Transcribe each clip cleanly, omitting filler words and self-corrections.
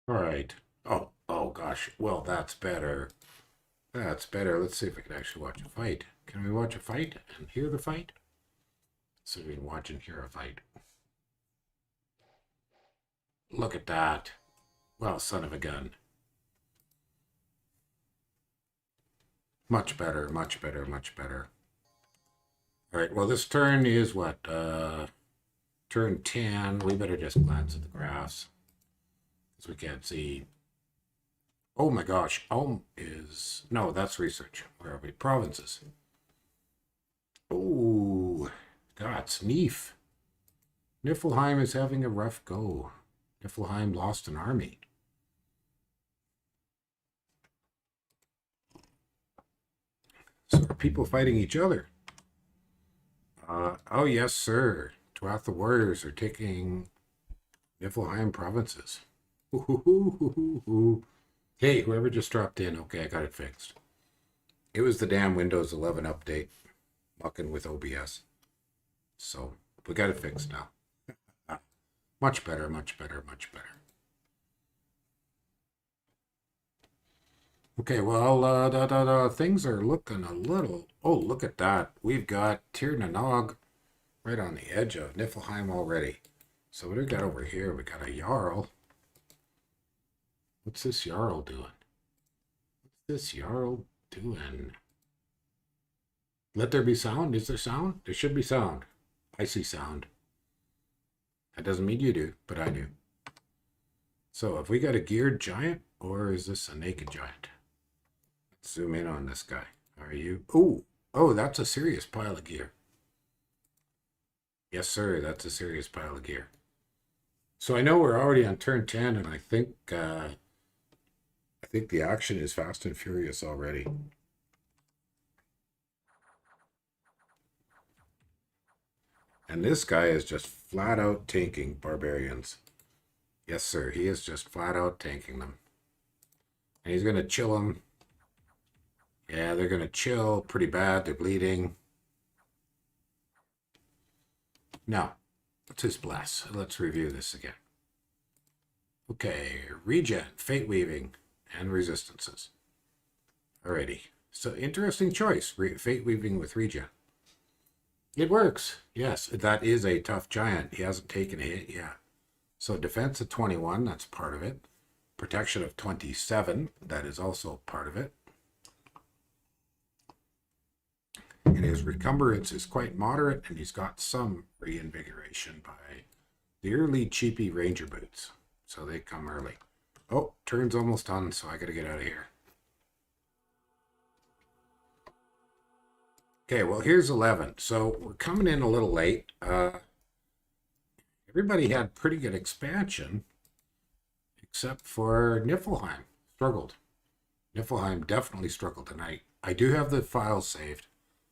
All right. Oh gosh. Well, that's better. That's better. Let's see if we can actually watch a fight. Can we watch a fight and hear the fight? So we can watch and hear a fight. Look at that. Well, son of a gun. Much better, much better, much better. All right, well, this turn is what? Turn 10. We better just glance at the graphs because we can't see. Oh my gosh. Ulm is. No, that's research. Where are we? Provinces. Oh, that's Neef. Niflheim is having a rough go. Niflheim lost an army. So are people fighting each other? Oh, yes, sir. Twath the warriors are taking Niflheim provinces. Hey, whoever just dropped in, okay, I got it fixed. It was the damn Windows 11 update mucking with OBS. So we got it fixed now. Much better, much better, much better. Okay, well, things are looking a little. Oh, look at that. We've got Tir Nanog right on the edge of Niflheim already. So what do we got over here? We got a Jarl. What's this Jarl doing? What's this Jarl doing? Let there be sound. Is there sound? There should be sound. I see sound. That doesn't mean you do, but I do. So have we got a geared giant or is this a naked giant? Let's zoom in on this guy. Are you? Oh, that's a serious pile of gear. Yes, sir, that's a serious pile of gear. So I know we're already on turn 10, and I think the action is fast and furious already. And this guy is just flat out tanking barbarians. Yes, sir, he is just flat out tanking them. And he's going to chill them. Yeah, they're going to chill pretty bad. They're bleeding. Now, what's his bless? Let's review this again. Okay, regen, fate weaving, and resistances. Alrighty. So interesting choice. Fate weaving with regen. It works. Yes, that is a tough giant. He hasn't taken a hit yet. So defense of 21, that's part of it. Protection of 27, that is also part of it. And his recumbrance is quite moderate, and he's got some reinvigoration by the early cheapy ranger boots. So they come early. Oh, turn's almost done, so I gotta get out of here. Okay, well, here's 11. So we're coming in a little late. Everybody had pretty good expansion, except for Niflheim. Struggled. Niflheim definitely struggled tonight. I do have the files saved,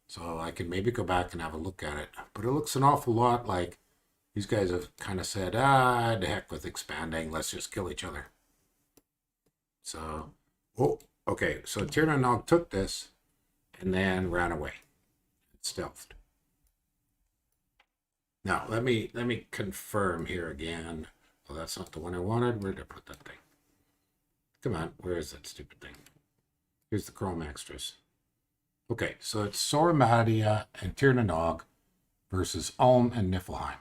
so I can maybe go back and have a look at it. But it looks an awful lot like these guys have kind of said, the heck with expanding. Let's just kill each other. So, oh, okay. So Tirnanog took this and then ran away. Stealthed. Now, let me confirm here again. Oh, that's not the one I wanted. Where did I put that thing? Come on, where is that stupid thing? Here's the Chrome extras. Okay, so it's Soramadia and Tirnanog versus Ulm and Niflheim.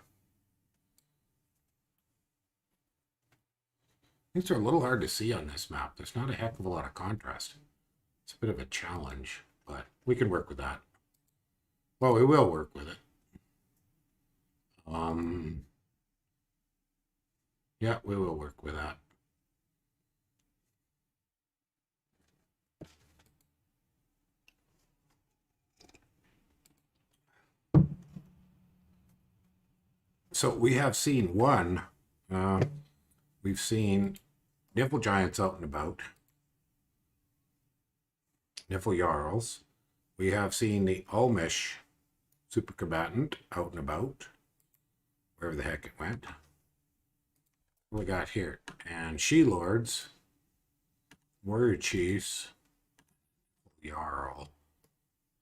These are a little hard to see on this map. There's not a heck of a lot of contrast. It's a bit of a challenge, but we can work with that. Well, we will work with it. Yeah, we will work with that. So we have seen one. We've seen Nifl Giants out and about. Nifl Jarls. We have seen the Ulmish super combatant out and about. Wherever the heck it went. What we got here? And She-Lords. Warrior Chiefs. Jarl.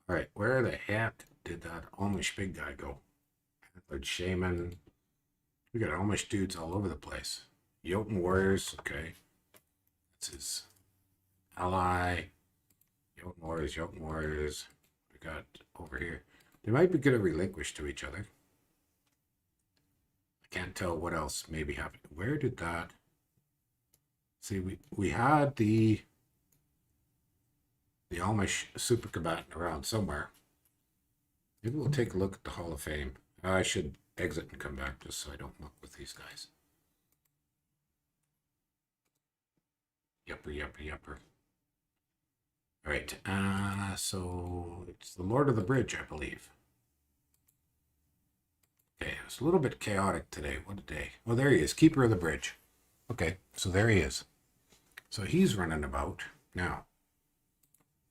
Alright, where the heck did that Ulmish big guy go? Antlered Shaman. We got Ulmish dudes all over the place. Jotun Warriors, okay. That's his ally. Jotun Warriors. We got over here. They might be going to relinquish to each other. I can't tell what else maybe happened. Where did that... See, we had the Amish super combatant around somewhere. Maybe we'll take a look at the Hall of Fame. I should exit and come back just so I don't muck with these guys. Yupper. All right, so it's the Lord of the Bridge, I believe. Okay, it was a little bit chaotic today. What a day. Oh, there he is, Keeper of the Bridge. Okay, so there he is. So he's running about. Now,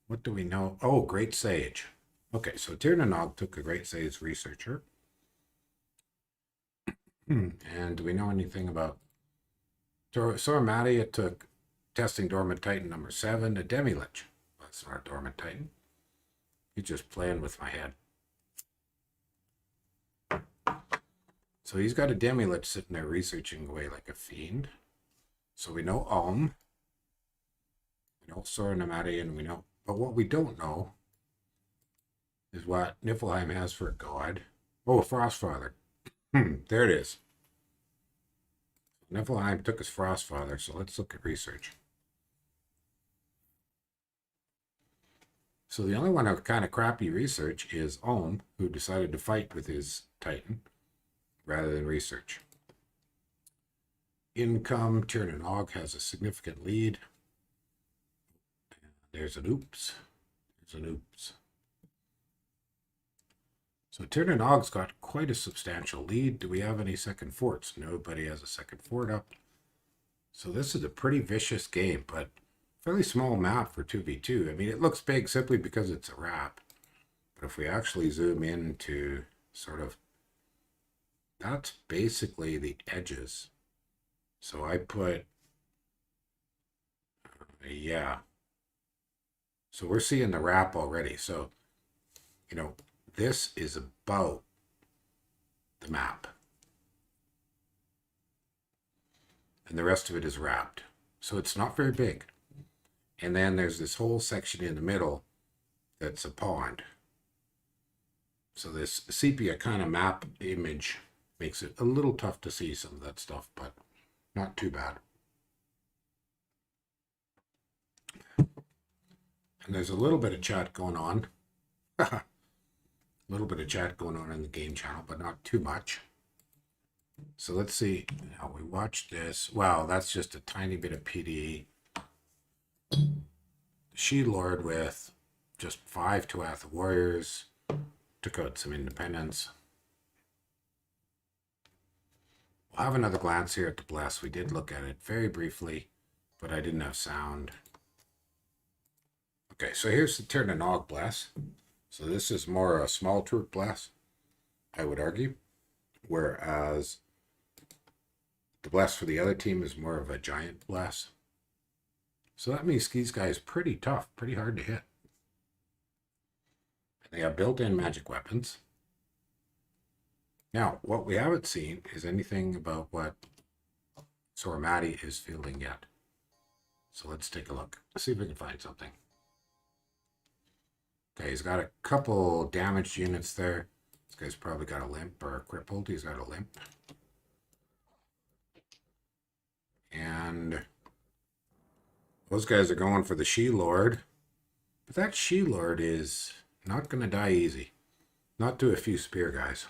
what do we know? Oh, Great Sage. Okay, so Tirnanog took a Great Sage researcher. And do we know anything about... Soramatia took testing Dormant Titan number 7, a Demi-Lich. That's not a Dormant Titan. He's just playing with my head. So he's got a Demi-Lich sitting there researching away like a fiend. So we know Ulm. We know Soramatia, and we know... But what we don't know is what Niflheim has for a god. Oh, Frostfather. There it is. Niflheim took his Frostfather, so let's look at research. So the only one of kind of crappy research is Ulm, who decided to fight with his Titan rather than research. Income, Tirnanog has a significant lead. There's an oops. There's an oops. So Tirnanog's got quite a substantial lead. Do we have any second forts? Nobody has a second fort up. So this is a pretty vicious game, but fairly small map for 2v2. I mean, it looks big simply because it's a wrap. But if we actually zoom in to sort of... That's basically the edges. So I put... yeah. So we're seeing the wrap already. So, you know... This is about the map. And the rest of it is wrapped. So it's not very big. And then there's this whole section in the middle that's a pond. So this sepia kind of map image makes it a little tough to see some of that stuff, but not too bad. And there's a little bit of chat going on. A little bit of chat going on in the game channel, but not too much. So let's see. Now we watched this. Wow, that's just a tiny bit of PDE. She-Lord with just 5 Tuatha warriors. Took out some independents. We'll have another glance here at the Bless. We did look at it very briefly, but I didn't have sound. Okay, so here's the Tirnanog Bless. So this is more a small troop Bless, I would argue, whereas the Bless for the other team is more of a giant Bless. So that means these guys pretty tough, pretty hard to hit. And they have built-in magic weapons. Now, what we haven't seen is anything about what Soramatia is fielding yet. So let's take a look. Let's see if we can find something. Okay, he's got a couple damaged units there. This guy's probably got a limp or crippled. He's got a limp. And those guys are going for the She-Lord. But that She-Lord is not going to die easy. Not to a few spear guys.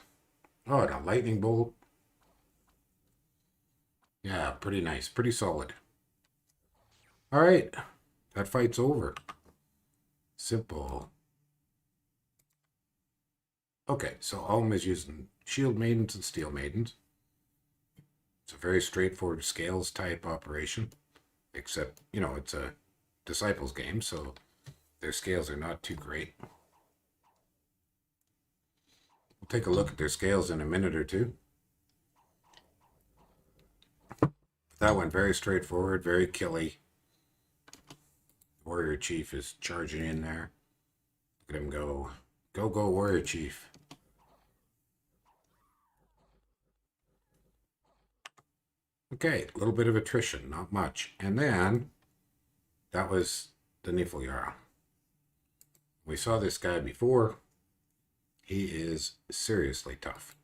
Oh, and a lightning bolt. Yeah, pretty nice. Pretty solid. All right. That fight's over. Simple. Okay, so Ulm is using Shield Maidens and Steel Maidens. It's a very straightforward scales type operation, except, you know, it's a Disciples game, so their scales are not too great. We'll take a look at their scales in a minute or two. That went very straightforward, very killy. Warrior Chief is charging in there. Look at him go. Go, go, Warrior Chief. Okay, a little bit of attrition, not much. And then That was the Niflhjarl. We saw this guy before. He is seriously tough.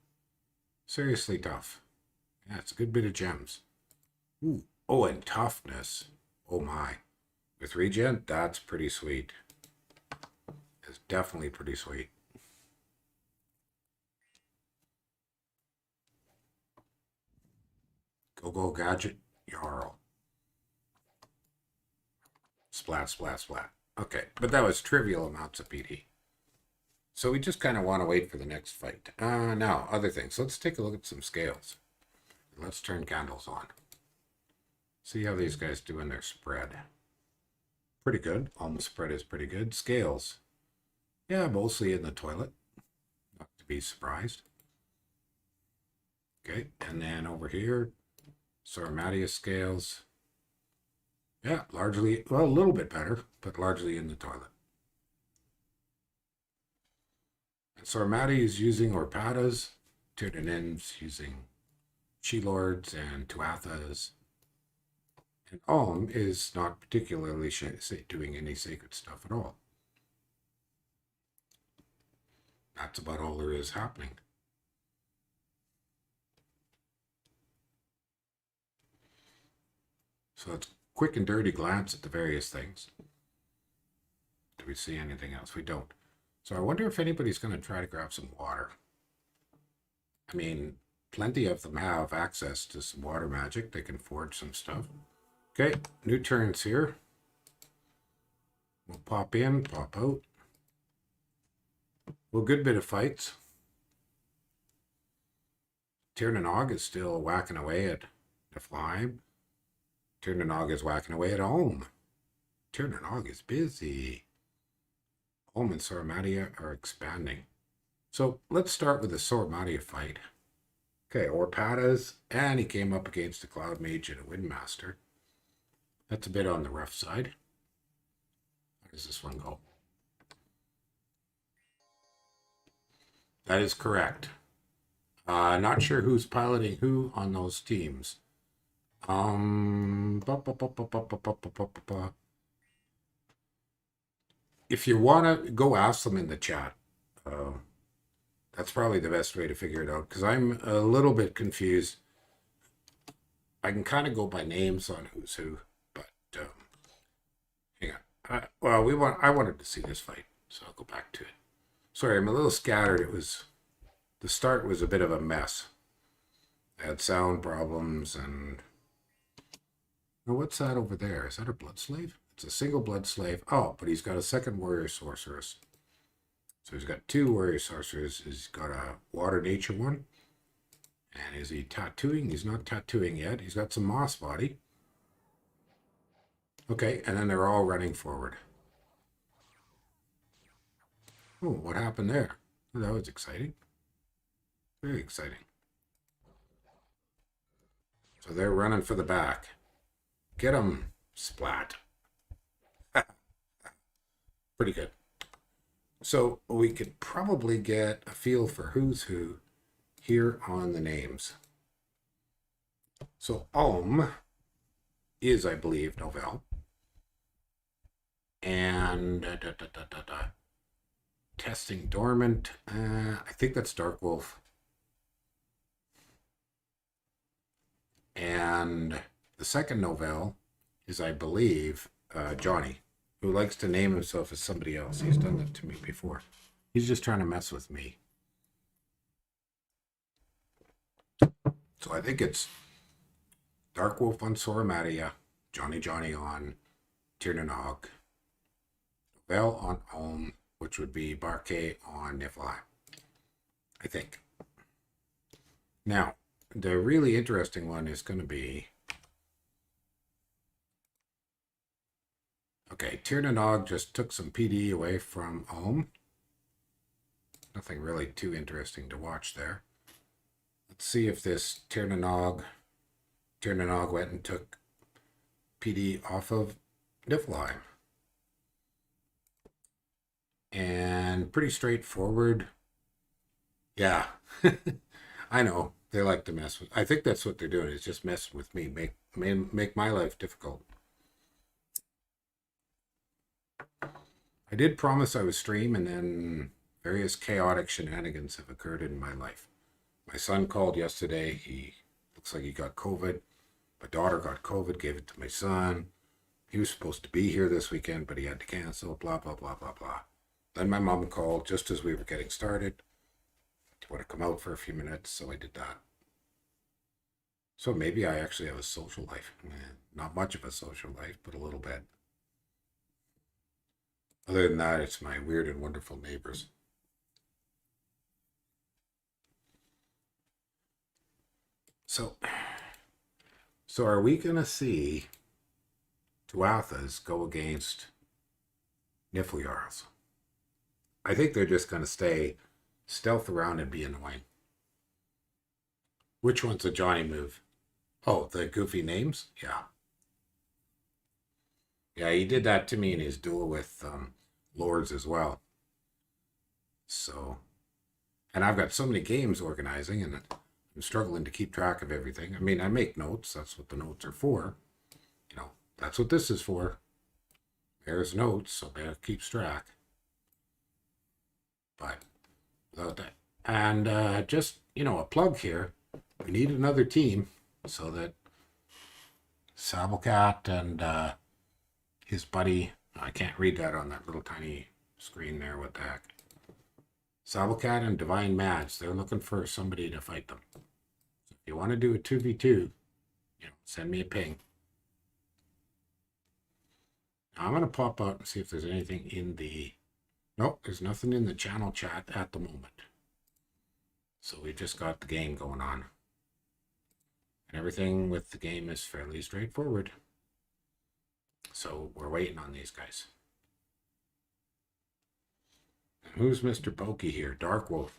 Seriously tough. Yeah, it's a good bit of gems. Ooh. Oh, and toughness. Oh my. With regen, that's pretty sweet. It's definitely pretty sweet. Go gadget, Jarl. Splat, splat, splat. Okay, but that was trivial amounts of PD. So we just kind of want to wait for the next fight. Now, other things. Let's take a look at some scales. Let's turn candles on. See how these guys do in their spread. Pretty good. Almost spread is pretty good. Scales. Yeah, mostly in the toilet. Not to be surprised. Okay, and then over here, Soramatia scales. Yeah, largely, well, a little bit better, but largely in the toilet. And Soramatia is using Orpatas, Tyranids using She-Lords and Tuathas. And Alm is not particularly doing any sacred stuff at all. That's about all there is happening. So let's quick and dirty glance at the various things. Do we see anything else? We don't. So I wonder if anybody's going to try to grab some water. I mean, plenty of them have access to some water magic. They can forge some stuff. Okay, new turns here. We'll pop in, pop out. Well, good bit of fights. Tirnanog is still whacking away at Niflheim. Tirnanog is whacking away at Ulm. Tirnanog is busy. Ulm and Soramatia are expanding. So let's start with the Soramatia fight. Okay, Orpatas, and he came up against a Cloud Mage and a Windmaster. That's a bit on the rough side. How does this one go? That is correct. Not sure who's piloting who on those teams. If you want to go ask them in the chat, that's probably the best way to figure it out, because I'm a little bit confused. I can kind of go by names on who's who, but hang on. I wanted to see this fight, so I'll go back to it. Sorry, I'm a little scattered. The start was a bit of a mess. I had sound problems and... Now, what's that over there? Is that a blood slave? It's a single blood slave. Oh, but he's got a second warrior sorceress. So he's got two warrior sorcerers. He's got a water nature one. And is he tattooing? He's not tattooing yet. He's got some moss body. Okay, and then they're all running forward. Oh, what happened there? Oh, that was exciting. Very exciting. So they're running for the back. Get them, splat. Pretty good. So we could probably get a feel for who's who here on the names. So Ulm is, I believe, Novelle. And testing dormant. I think that's Darkwolf. And the second Novelle is, I believe, Johnny, who likes to name himself as somebody else. He's done that to me before. He's just trying to mess with me. So I think it's Darkwolf on Soramatia, JohnnyJohnny on Tirnanog, Novelle on Ulm, which would be Barcaii on Niflheim, I think. Now, the really interesting one is going to be... Okay, Tirnanog just took some PD away from Ulm. Nothing really too interesting to watch there. Let's see if this Tirnanog went and took PD off of Niflheim. And pretty straightforward. Yeah, I know. They like to mess with... I think that's what they're doing, is just messing with me. Make my life difficult. I did promise I would stream, and then various chaotic shenanigans have occurred in my life. My son called yesterday. He looks like he got COVID. My daughter got COVID, gave it to my son. He was supposed to be here this weekend, but he had to cancel, blah, blah, blah, blah, blah. Then my mom called just as we were getting started. Do you want to come out for a few minutes? So I did that. So maybe I actually have a social life. Not much of a social life, but a little bit. Other than that, it's my weird and wonderful neighbors. So are we going to see Tuathas go against Nifljarls? I think they're just going to stay stealth around and be annoying. Which one's a Johnny move? Oh, the goofy names? Yeah. Yeah, he did that to me in his duel with Lords as well. So, and I've got so many games organizing, and I'm struggling to keep track of everything. I mean, I make notes. That's what the notes are for. You know, that's what this is for. There's notes, so Bear keeps track. But without that, and just, you know, a plug here. We need another team so that Sabblecat and his buddy, I can't read that on that little tiny screen there. What the heck? Sabblecat and Divine Mads, they're looking for somebody to fight them. So if you want to do a 2v2, you know, send me a ping. Now I'm going to pop out and see if there's anything in the... Nope, there's nothing in the channel chat at the moment. So we just got the game going on. And everything with the game is fairly straightforward. So we're waiting on these guys. And who's Mr. Pokey here? Darkwolf.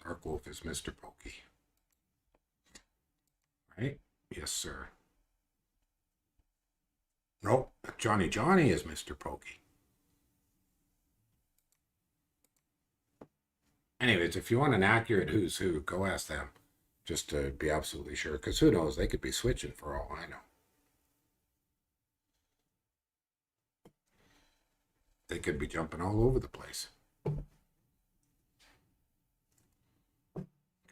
Darkwolf is Mr. Pokey. Right? Yes, sir. Nope. JohnnyJohnny is Mr. Pokey. Anyways, if you want an accurate who's who, go ask them. Just to be absolutely sure. Because who knows? They could be switching for all I know. They could be jumping all over the place. Give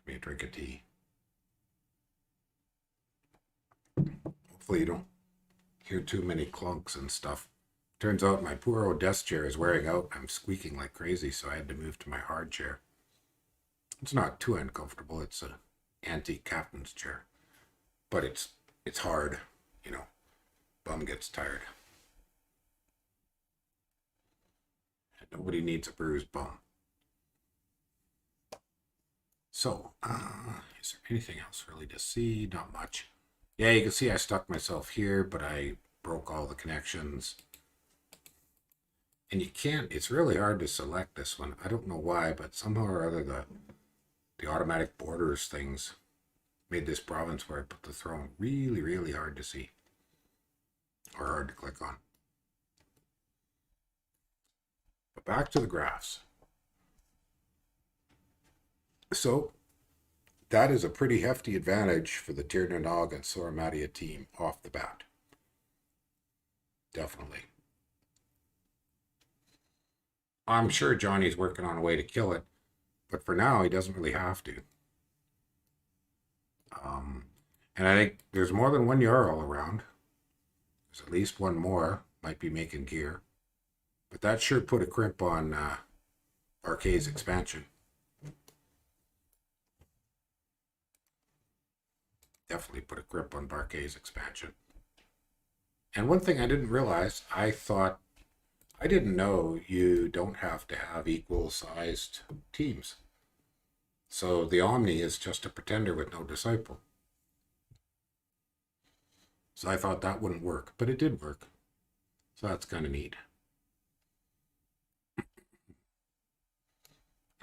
me a drink of tea. Hopefully you don't hear too many clunks and stuff. Turns out my poor old desk chair is wearing out. I'm squeaking like crazy, so I had to move to my hard chair. It's not too uncomfortable. It's a antique captain's chair. But it's hard, you know. Bum gets tired. And nobody needs a bruised bum. So, is there anything else really to see? Not much. Yeah, you can see I stuck myself here, but I broke all the connections. And you can't, it's really hard to select this one. I don't know why, but somehow or other the automatic borders things made this province where I put the throne really, really hard to see. Or hard to click on. But back to the graphs. So, that is a pretty hefty advantage for the Tir na Nog and Soramadia team off the bat. Definitely. I'm sure Johnny's working on a way to kill it, but for now he doesn't really have to. And I think there's more than one Jarl around. There's at least one more, might be making gear. But that sure put a crimp on Barcaei's expansion. Definitely put a grip on Barcaei's expansion. And one thing I didn't realize, I didn't know you don't have to have equal sized teams. So the Omni is just a pretender with no disciple. So I thought that wouldn't work, but it did work. So that's kind of neat.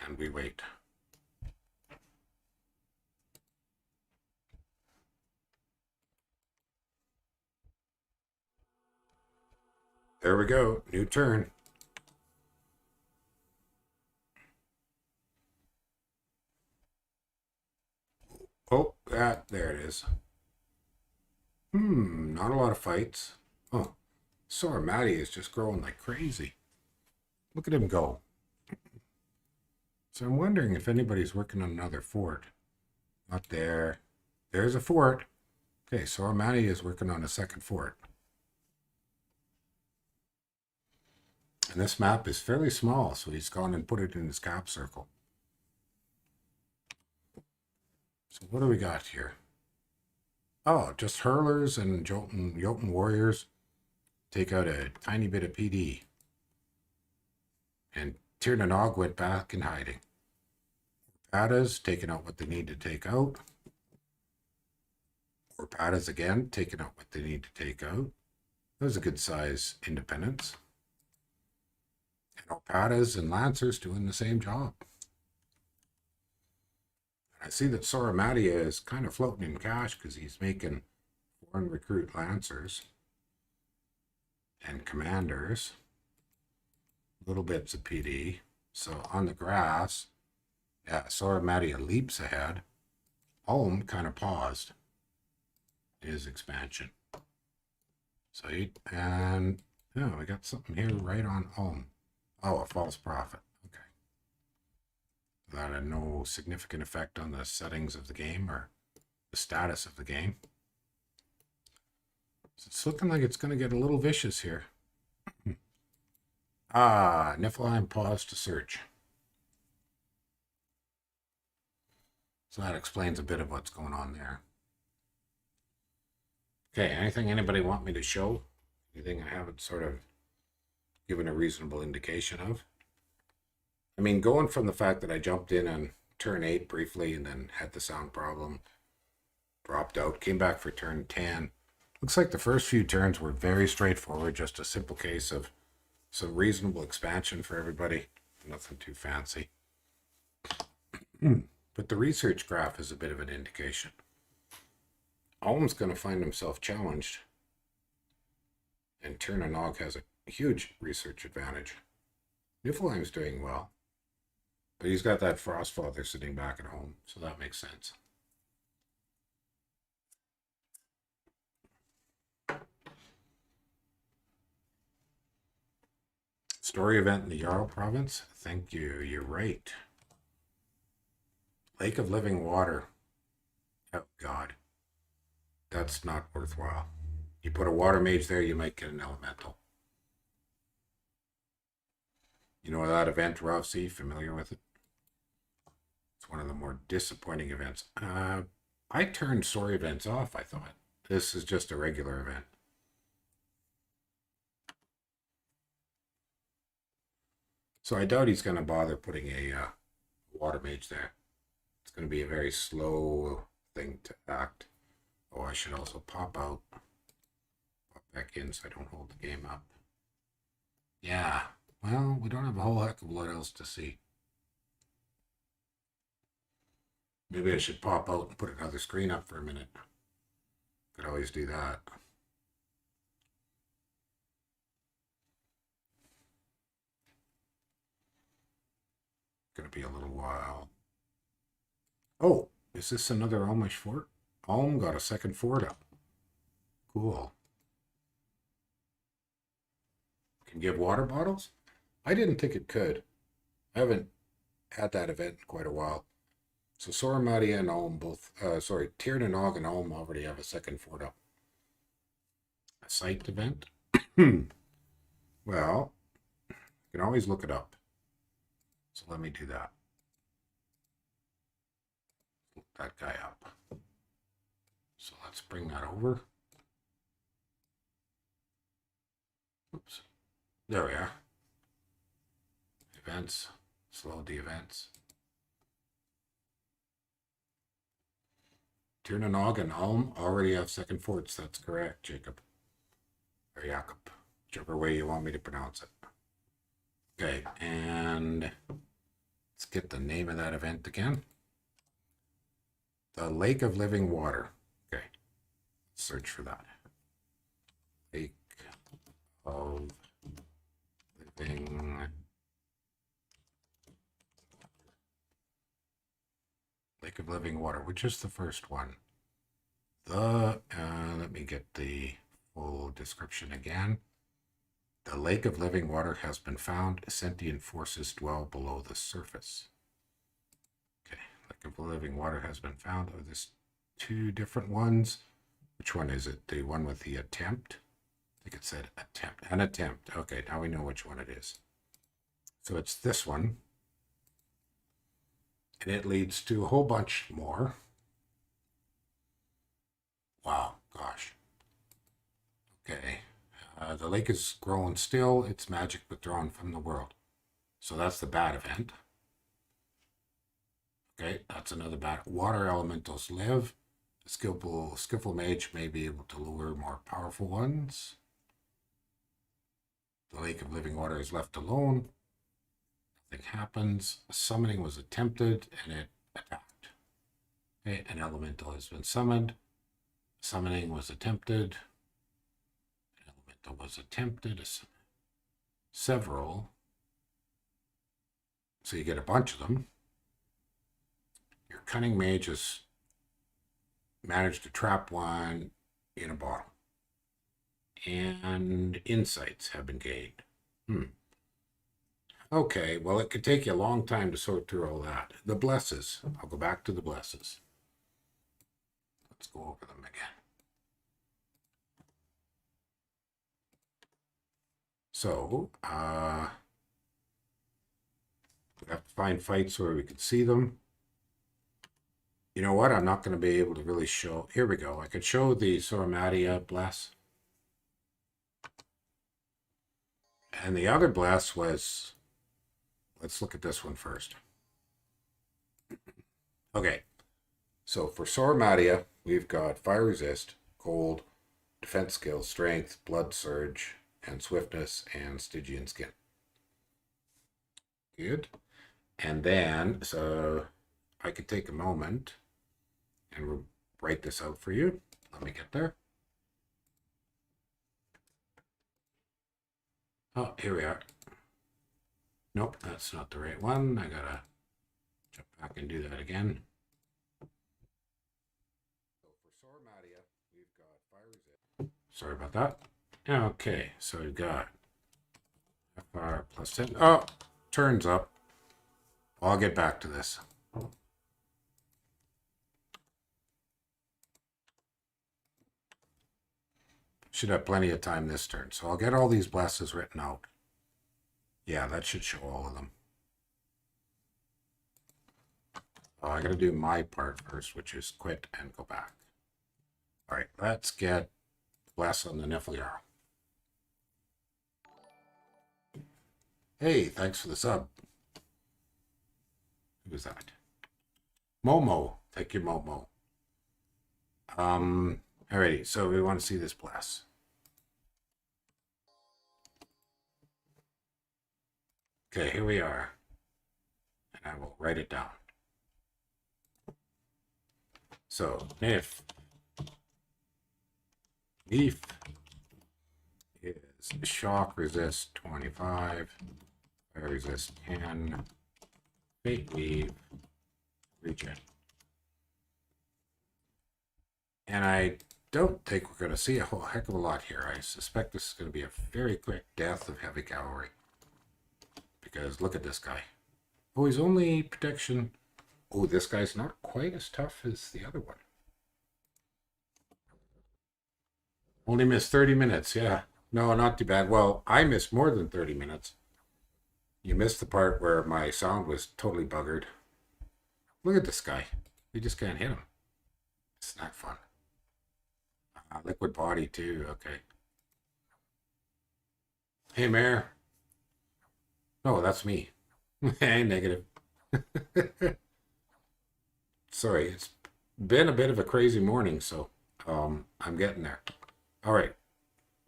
And we wait. There we go. New turn. Oh, there it is. Not a lot of fights. Oh, Soramadia is just growing like crazy. Look at him go. So I'm wondering if anybody's working on another fort. Not there. There's a fort. Okay, so Armani is working on a second fort. And this map is fairly small, so he's gone and put it in his cap circle. So what do we got here? Oh, just hurlers and Jotun warriors take out a tiny bit of PD. And Tirnanog went back in hiding. Padas taking out what they need to take out. Or Padas again, taking out what they need to take out. That was a good size independence. And Opadas and Lancers doing the same job. And I see that Soramatia is kind of floating in cash because he's making foreign recruit Lancers and commanders. Little bits of PD. So on the grass, yeah, Soramatia leaps ahead. Ulm kind of paused his expansion. So and yeah, we got something here right on Ulm. Oh, a false prophet. Okay. That had no significant effect on the settings of the game or the status of the game. So it's looking like it's going to get a little vicious here. Niflheim paused to search. So that explains a bit of what's going on there. Okay, anything anybody want me to show? Anything I haven't sort of given a reasonable indication of? I mean, going from the fact that I jumped in on turn 8 briefly and then had the sound problem, dropped out, came back for turn 10. Looks like the first few turns were very straightforward, just a simple case of some reasonable expansion for everybody. Nothing too fancy. But the research graph is a bit of an indication. Ulm's going to find himself challenged. And Tirnanog has a huge research advantage. Niflheim's doing well. But he's got that Frostfather sitting back at home, so that makes sense. Story event in the Jarl province? Thank you, you're right. Lake of Living Water. Oh, God. That's not worthwhile. You put a water mage there, you might get an elemental. You know that event, Rossi? Familiar with it? It's one of the more disappointing events. I turned story events off, I thought. This is just a regular event. So I doubt he's going to bother putting a water mage there. It's going to be a very slow thing to act. Oh, I should also pop out. Pop back in so I don't hold the game up. Yeah, well, we don't have a whole heck of a lot else to see. Maybe I should pop out and put another screen up for a minute. Could always do that. Gonna be a little while. Oh, is this another Ulmish fort? Ulm got a second fort up. Cool. Can give water bottles? I didn't think it could. I haven't had that event in quite a while. So Soramatia and Ulm both, Tirnanog and Ulm already have a second fort up. A site event? Well, you can always look it up. So let me do that. Look that guy up. So let's bring that over. Oops. There we are. Events. Slow the events. Tirnanog and Ulm already have second forts. That's correct, Jacob. Or Jacob. Whichever way you want me to pronounce it. Okay, and let's get the name of that event again. The Lake of Living Water. Okay, let's search for that. Lake of Living. Lake of Living Water, which is the first one. Let me get the full description again. The lake of living water has been found. Sentient forces dwell below the surface. Okay, lake of living water has been found. Oh, there's two different ones. Which one is it? The one with the attempt? I think it said attempt. An attempt. Okay, now we know which one it is. So it's this one. And it leads to a whole bunch more. Wow, gosh. Okay. The lake is grown still. It's magic withdrawn from the world. So that's the bad event. Okay, that's another bad. Water elementals live. A skillful mage may be able to lure more powerful ones. The lake of living water is left alone. Nothing happens. A summoning was attempted and it attacked. Okay, an elemental has been summoned. Summoning was attempted. An elemental was attempted. Several. So you get a bunch of them. Your cunning mage has managed to trap one in a bottle. And insights have been gained. Okay, well, it could take you a long time to sort through all that. The blesses. I'll go back to the blesses. Let's go over them again. So, we have to find fights where we can see them. You know what? I'm not going to be able to really show. Here we go. I could show the Soramadia bless. And the other bless was, let's look at this one first. Okay. So for Soramadia, we've got fire resist, cold, defense skill, strength, blood surge, and swiftness, and Stygian skin. Good. And then, so I could take a moment and write this out for you. Let me get there. Oh, here we are. Nope, that's not the right one. I gotta jump back and do that again. So for Soramadia, we've got fire resist. Sorry about that. Okay, so we've got FR plus 10. Oh, turns up. I'll get back to this. Should have plenty of time this turn. So I'll get all these blesses written out. Yeah, that should show all of them. Oh, I got to do my part first, which is quit and go back. All right, let's get bless on the Nifljar. Hey, thanks for the sub. Who was that? Momo. Thank you, Momo. Alrighty, so we want to see this bless. Okay, here we are. And I will write it down. So, Leaf is shock resist 25, fire resist 10, fate weave, regen. And I don't think we're going to see a whole heck of a lot here. I suspect this is going to be a very quick death of heavy cavalry. Because look at this guy. Oh, he's only protection. Oh, this guy's not quite as tough as the other one. Only missed 30 minutes, yeah. No, not too bad. Well, I missed more than 30 minutes. You missed the part where my sound was totally buggered. Look at this guy. We just can't hit him. It's not fun. Liquid body too, okay. Hey, Mayor. No, that's me. Hey, negative. Sorry, it's been a bit of a crazy morning, so I'm getting there. All right.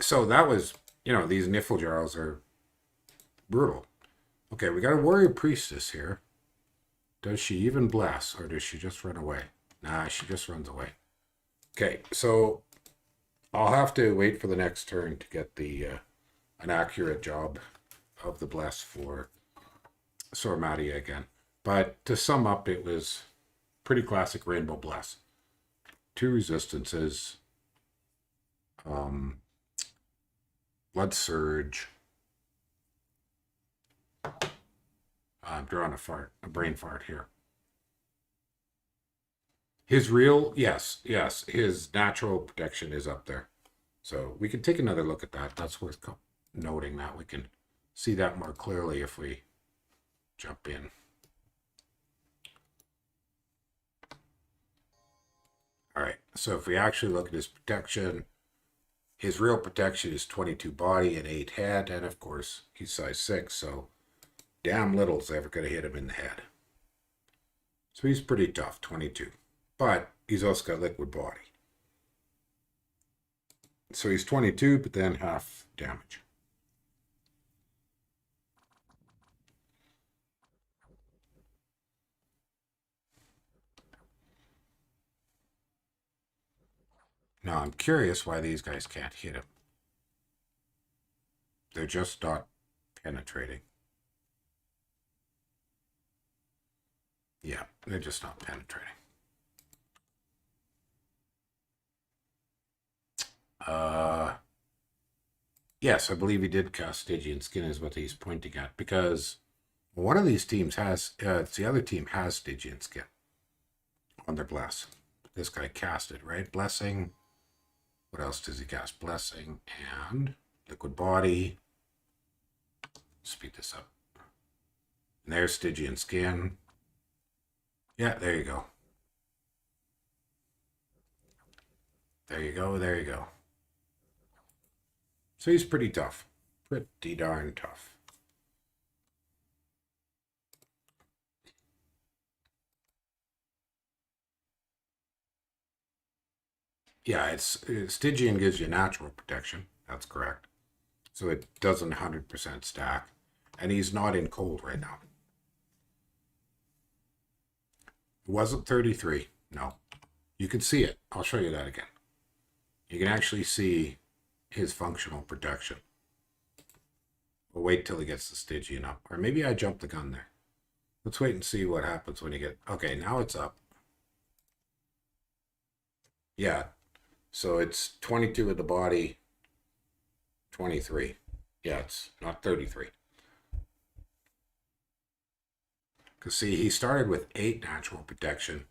So that was, these Nifljarls are brutal. Okay, we got a warrior priestess here. Does she even bless, or does she just run away? Nah, she just runs away. Okay, so I'll have to wait for the next turn to get the an accurate job of the bless for Soramadia again. But to sum up, it was pretty classic rainbow bless. 2 resistances, blood surge, I'm drawing a brain fart here. His real, yes, his natural protection is up there. So we can take another look at that. That's worth noting that. We can see that more clearly if we jump in. All right, so if we actually look at his protection, his real protection is 22 body and 8 head, and of course, he's size 6, so damn little's ever going to hit him in the head. So he's pretty tough, 22. But he's also got liquid body. So he's 22, but then half damage. Now I'm curious why these guys can't hit him. They're just not penetrating. Yeah, they're just not penetrating. Yes, I believe he did cast Stygian Skin is what he's pointing at, because one of these teams has, the other team has Stygian Skin on their bless. This guy cast it, right? Blessing. What else does he cast? Blessing and liquid body. Speed this up. And there's Stygian Skin. Yeah, there you go. There you go, there you go. So he's pretty tough. Pretty darn tough. Yeah, Stygian gives you natural protection. That's correct. So it doesn't 100% stack. And he's not in cold right now. It wasn't 33. No. You can see it. I'll show you that again. You can actually see his functional protection. We'll wait till he gets the Stygian up. Or maybe I jumped the gun there. Let's wait and see what happens when you get... Okay, now it's up. Yeah. So it's 22 at the body, 23. Yeah, it's not 33. Because see, he started with 8 natural protection,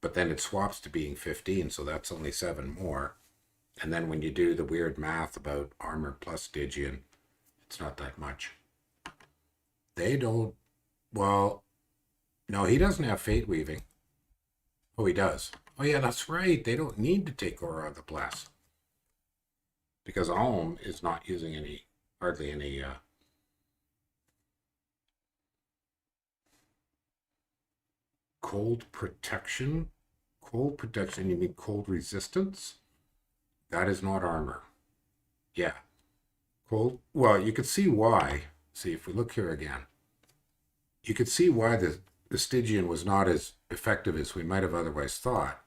but then it swaps to being 15, so that's only 7 more. And then when you do the weird math about armor plus Stygian, it's not that much. They don't... Well, no, he doesn't have Fate Weaving. Oh, he does. Oh, yeah, that's right. They don't need to take Aura of the Blast. Because Alm is not using hardly any... Cold protection? Cold protection, you mean cold resistance? That is not armor. Yeah. Cold. Well, you can see why. See, if we look here again, you can see why the Stygian was not as effective as we might have otherwise thought.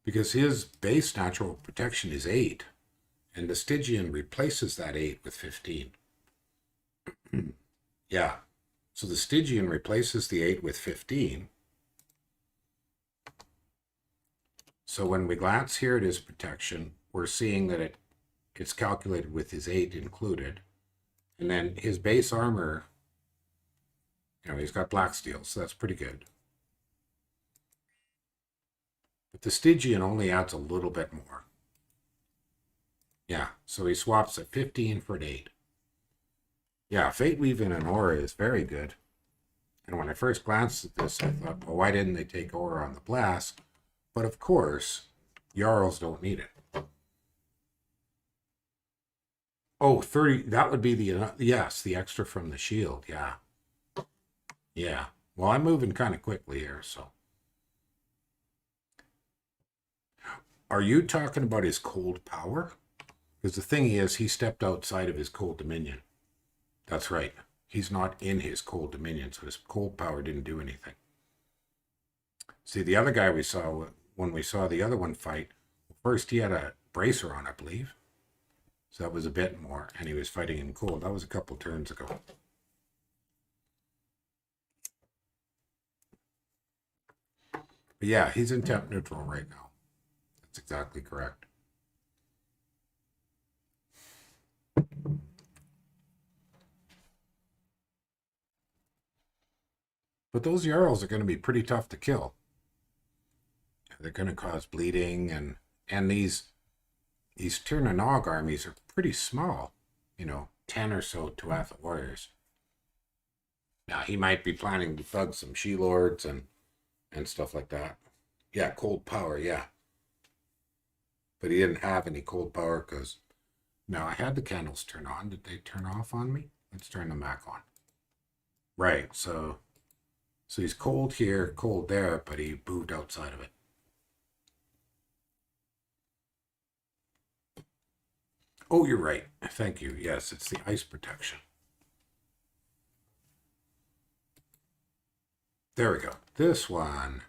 Because his base natural protection is 8, and the Stygian replaces that 8 with 15. Yeah. So the Stygian replaces the 8 with 15. So when we glance here at his protection, we're seeing that it's calculated with his 8 included. And then his base armor, he's got black steel, so that's pretty good. But the Stygian only adds a little bit more. Yeah, so he swaps at 15 for an 8. Yeah, Fate Weaving and Aura is very good. And when I first glanced at this, I thought, well, why didn't they take Aura on the Blast? But of course, Jarls don't need it. Oh, 30, that would be the extra from the shield, yeah. Yeah, well, I'm moving kind of quickly here, so. Are you talking about his cold power? Because the thing is, he stepped outside of his cold dominion. That's right. He's not in his cold dominion, so his cold power didn't do anything. See, the other guy we saw, when we saw the other one fight, first he had a bracer on, I believe. So that was a bit more, and he was fighting in cold. That was a couple turns ago. But yeah, he's in temp neutral right now. That's exactly correct. But those Jarls are going to be pretty tough to kill. They're going to cause bleeding, and these Tirnanog armies are pretty small. You know, 10 or so Tuatha warriors. Now, he might be planning to thug some She-Lords and stuff like that. Yeah, cold power, yeah. But he didn't have any cold power because... Now, I had the candles turn on. Did they turn off on me? Let's turn them back on. Right, so he's cold here, cold there, but he moved outside of it. Oh, you're right. Thank you. Yes, it's the ice protection. There we go. This one.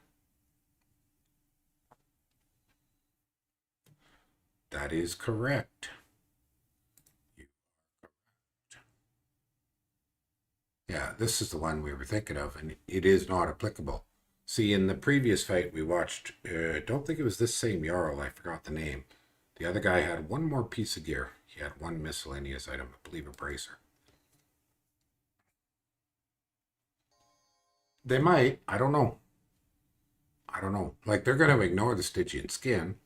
That is correct. Yeah, this is the one we were thinking of, and it is not applicable. See, in the previous fight we watched, I don't think it was this same Jarl, I forgot the name. The other guy had one more piece of gear. He had one miscellaneous item, I believe a bracer. They might, I don't know. I don't know. Like, they're going to ignore the Stygian skin,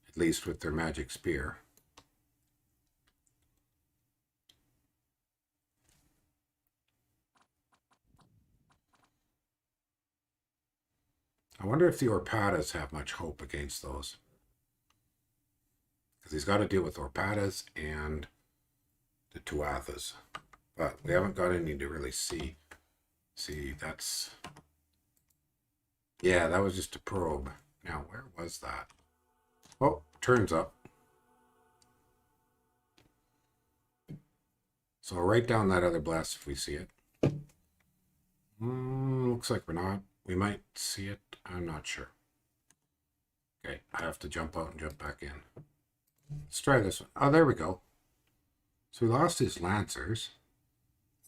at least with their magic spear. I wonder if the Orpatas have much hope against those. Because he's got to deal with Orpatas and the Tuathas. But we haven't got any to really see. See, that's... Yeah, that was just a probe. Now, where was that? Oh, turns up. So I'll write down that other blast if we see it. Looks like we're not. We might see it. I'm not sure. Okay, I have to jump out and jump back in. Let's try this one. Oh, there we go. So he lost his Lancers.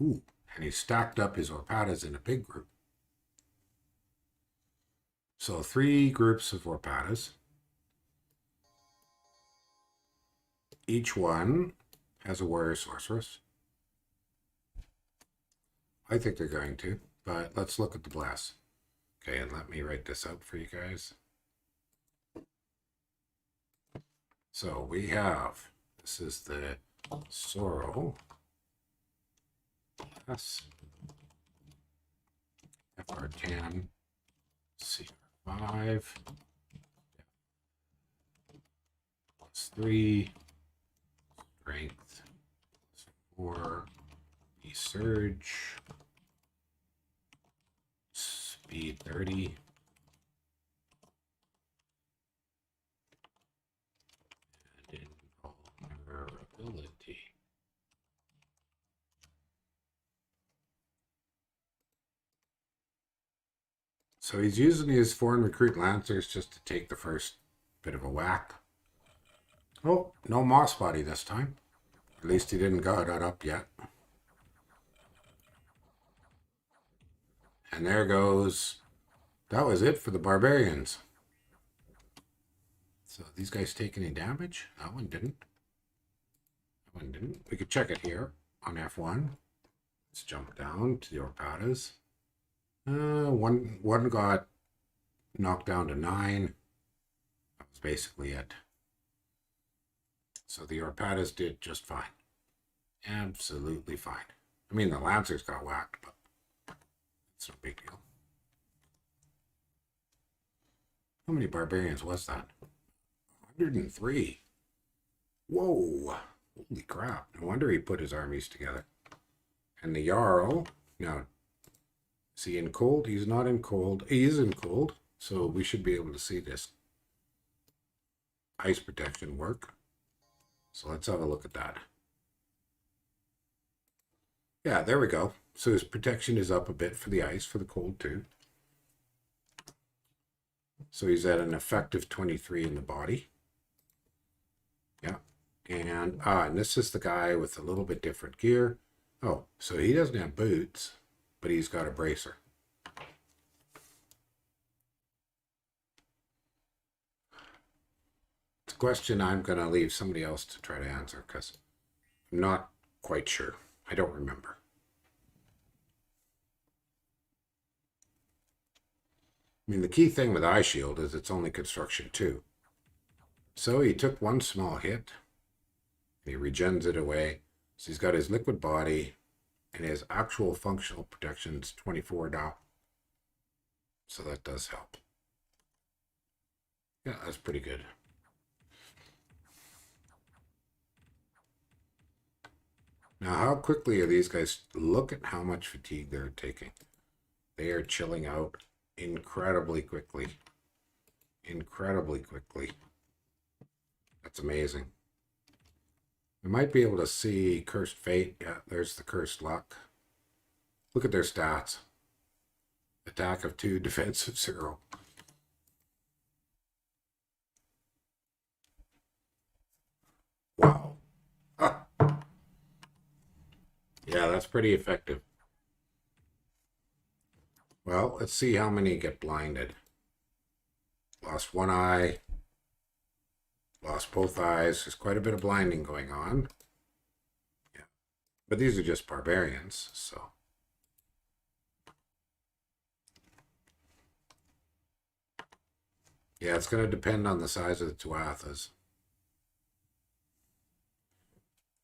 Ooh, and he stacked up his Orpatas in a big group. So 3 groups of Orpatas. Each one has a warrior sorceress. I think they're going to, but let's look at the blast. Okay, and let me write this out for you guys. So we have, this is the Sorrow. Yes. FR10, CR5, +3, Strength, +4, Surge, Speed 30, and Invulnerability. So he's using his foreign recruit Lancers just to take the first bit of a whack. Oh, no Moss Body this time. At least he didn't got that up yet. And there goes. That was it for the barbarians. So these guys take any damage? That one didn't. That one didn't. We could check it here on F1. Let's jump down to the Orpatas. One got knocked down to 9. That was basically it. So the Orpatas did just fine. Absolutely fine. I mean, the Lancers got whacked, but it's no big deal. How many barbarians was that? 103. Whoa. Holy crap. No wonder he put his armies together. And the Jarl, now, is he in cold? He's not in cold. He is in cold, so we should be able to see this ice protection work. So let's have a look at that. Yeah, there we go. So his protection is up a bit for the ice, for the cold too. So he's at an effective 23 in the body. Yeah. And this is the guy with a little bit different gear. Oh, so he doesn't have boots, but he's got a bracer. It's a question I'm going to leave somebody else to try to answer because I'm not quite sure. I don't remember. I mean, the key thing with Eye Shield is it's only construction 2. So he took one small hit. He regens it away. So he's got his liquid body and his actual functional protection's 24 now. So that does help. Yeah, that's pretty good. Now, how quickly are these guys? Look at how much fatigue they're taking. They are chilling out incredibly quickly. Incredibly quickly. That's amazing. We might be able to see Cursed Fate. Yeah, there's the Cursed Luck. Look at their stats. Attack of 2, defense of 0. Wow. Ah. Yeah, that's pretty effective. Well, let's see how many get blinded. Lost one eye. Lost both eyes. There's quite a bit of blinding going on. Yeah. But these are just barbarians, so. Yeah, it's going to depend on the size of the Tuathas.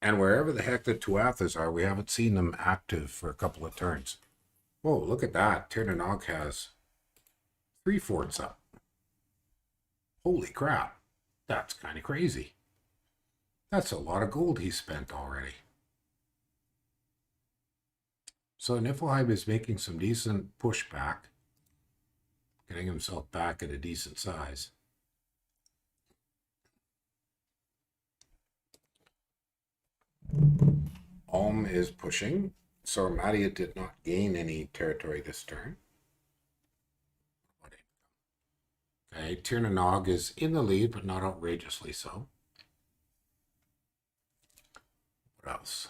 And wherever the heck the Tuathas are, we haven't seen them active for a couple of turns. Whoa, look at that. Terasir has 3 forts up. Holy crap. That's kind of crazy. That's a lot of gold he spent already. So Niflheim is making some decent pushback. Getting himself back at a decent size. Ulm is pushing. So Madia did not gain any territory this turn. Okay, Tirnanog is in the lead, but not outrageously so. What else?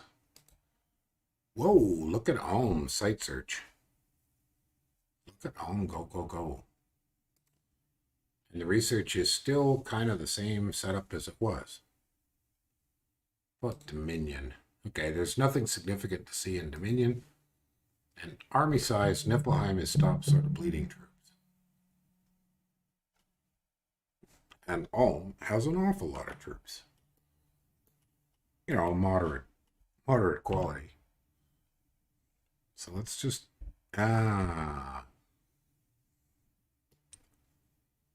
Whoa, look at Ulm, site search. Look at Ulm, go, go, go. And the research is still kind of the same setup as it was. But Dominion. Okay, there's nothing significant to see in Dominion. And army size, Niflheim has stopped sort of bleeding troops. And Ulm has an awful lot of troops. You know, moderate quality. So let's just,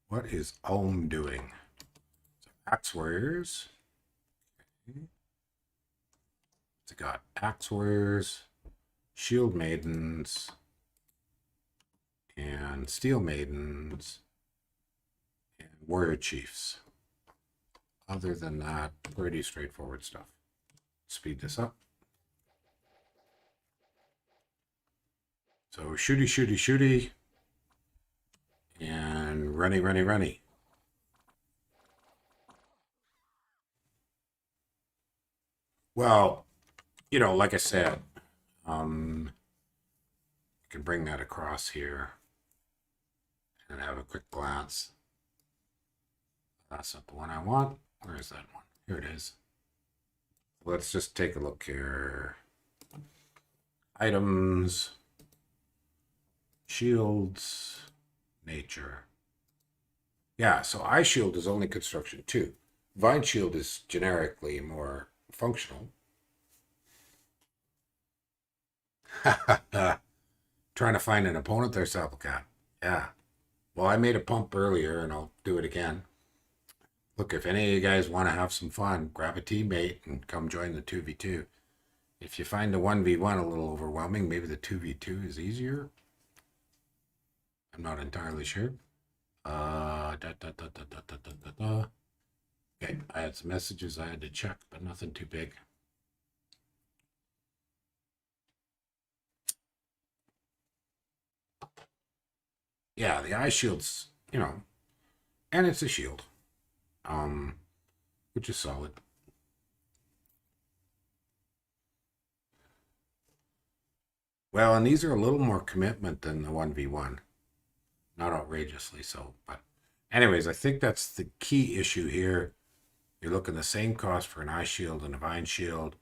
what is Ulm doing? So Axe Warriors. Okay. It's got Axe Warriors, Shield Maidens, and Steel Maidens, and Warrior Chiefs. Other than that, pretty straightforward stuff. Speed this up. So shooty, shooty, shooty. And runny, runny, runny. Well, you know, like I said, you can bring that across here and have a quick glance. That's not the one I want. Where is that one? Here it is. Let's just take a look here. Items, shields, nature. Yeah, so Eye Shield is only construction 2. Vine Shield is generically more functional. Trying to find an opponent there, Sapplecat. Yeah. Well, I made a pump earlier, and I'll do it again. Look, if any of you guys want to have some fun, grab a teammate and come join the 2v2. If you find the 1v1 a little overwhelming, maybe the 2v2 is easier. I'm not entirely sure. Okay, I had some messages I had to check, but nothing too big. Yeah, the Eye Shield's, you know, and it's a shield, which is solid. Well, and these are a little more commitment than the 1v1. Not outrageously so, but anyways, I think that's the key issue here. You're looking the same cost for an Eye Shield and a Vine Shield,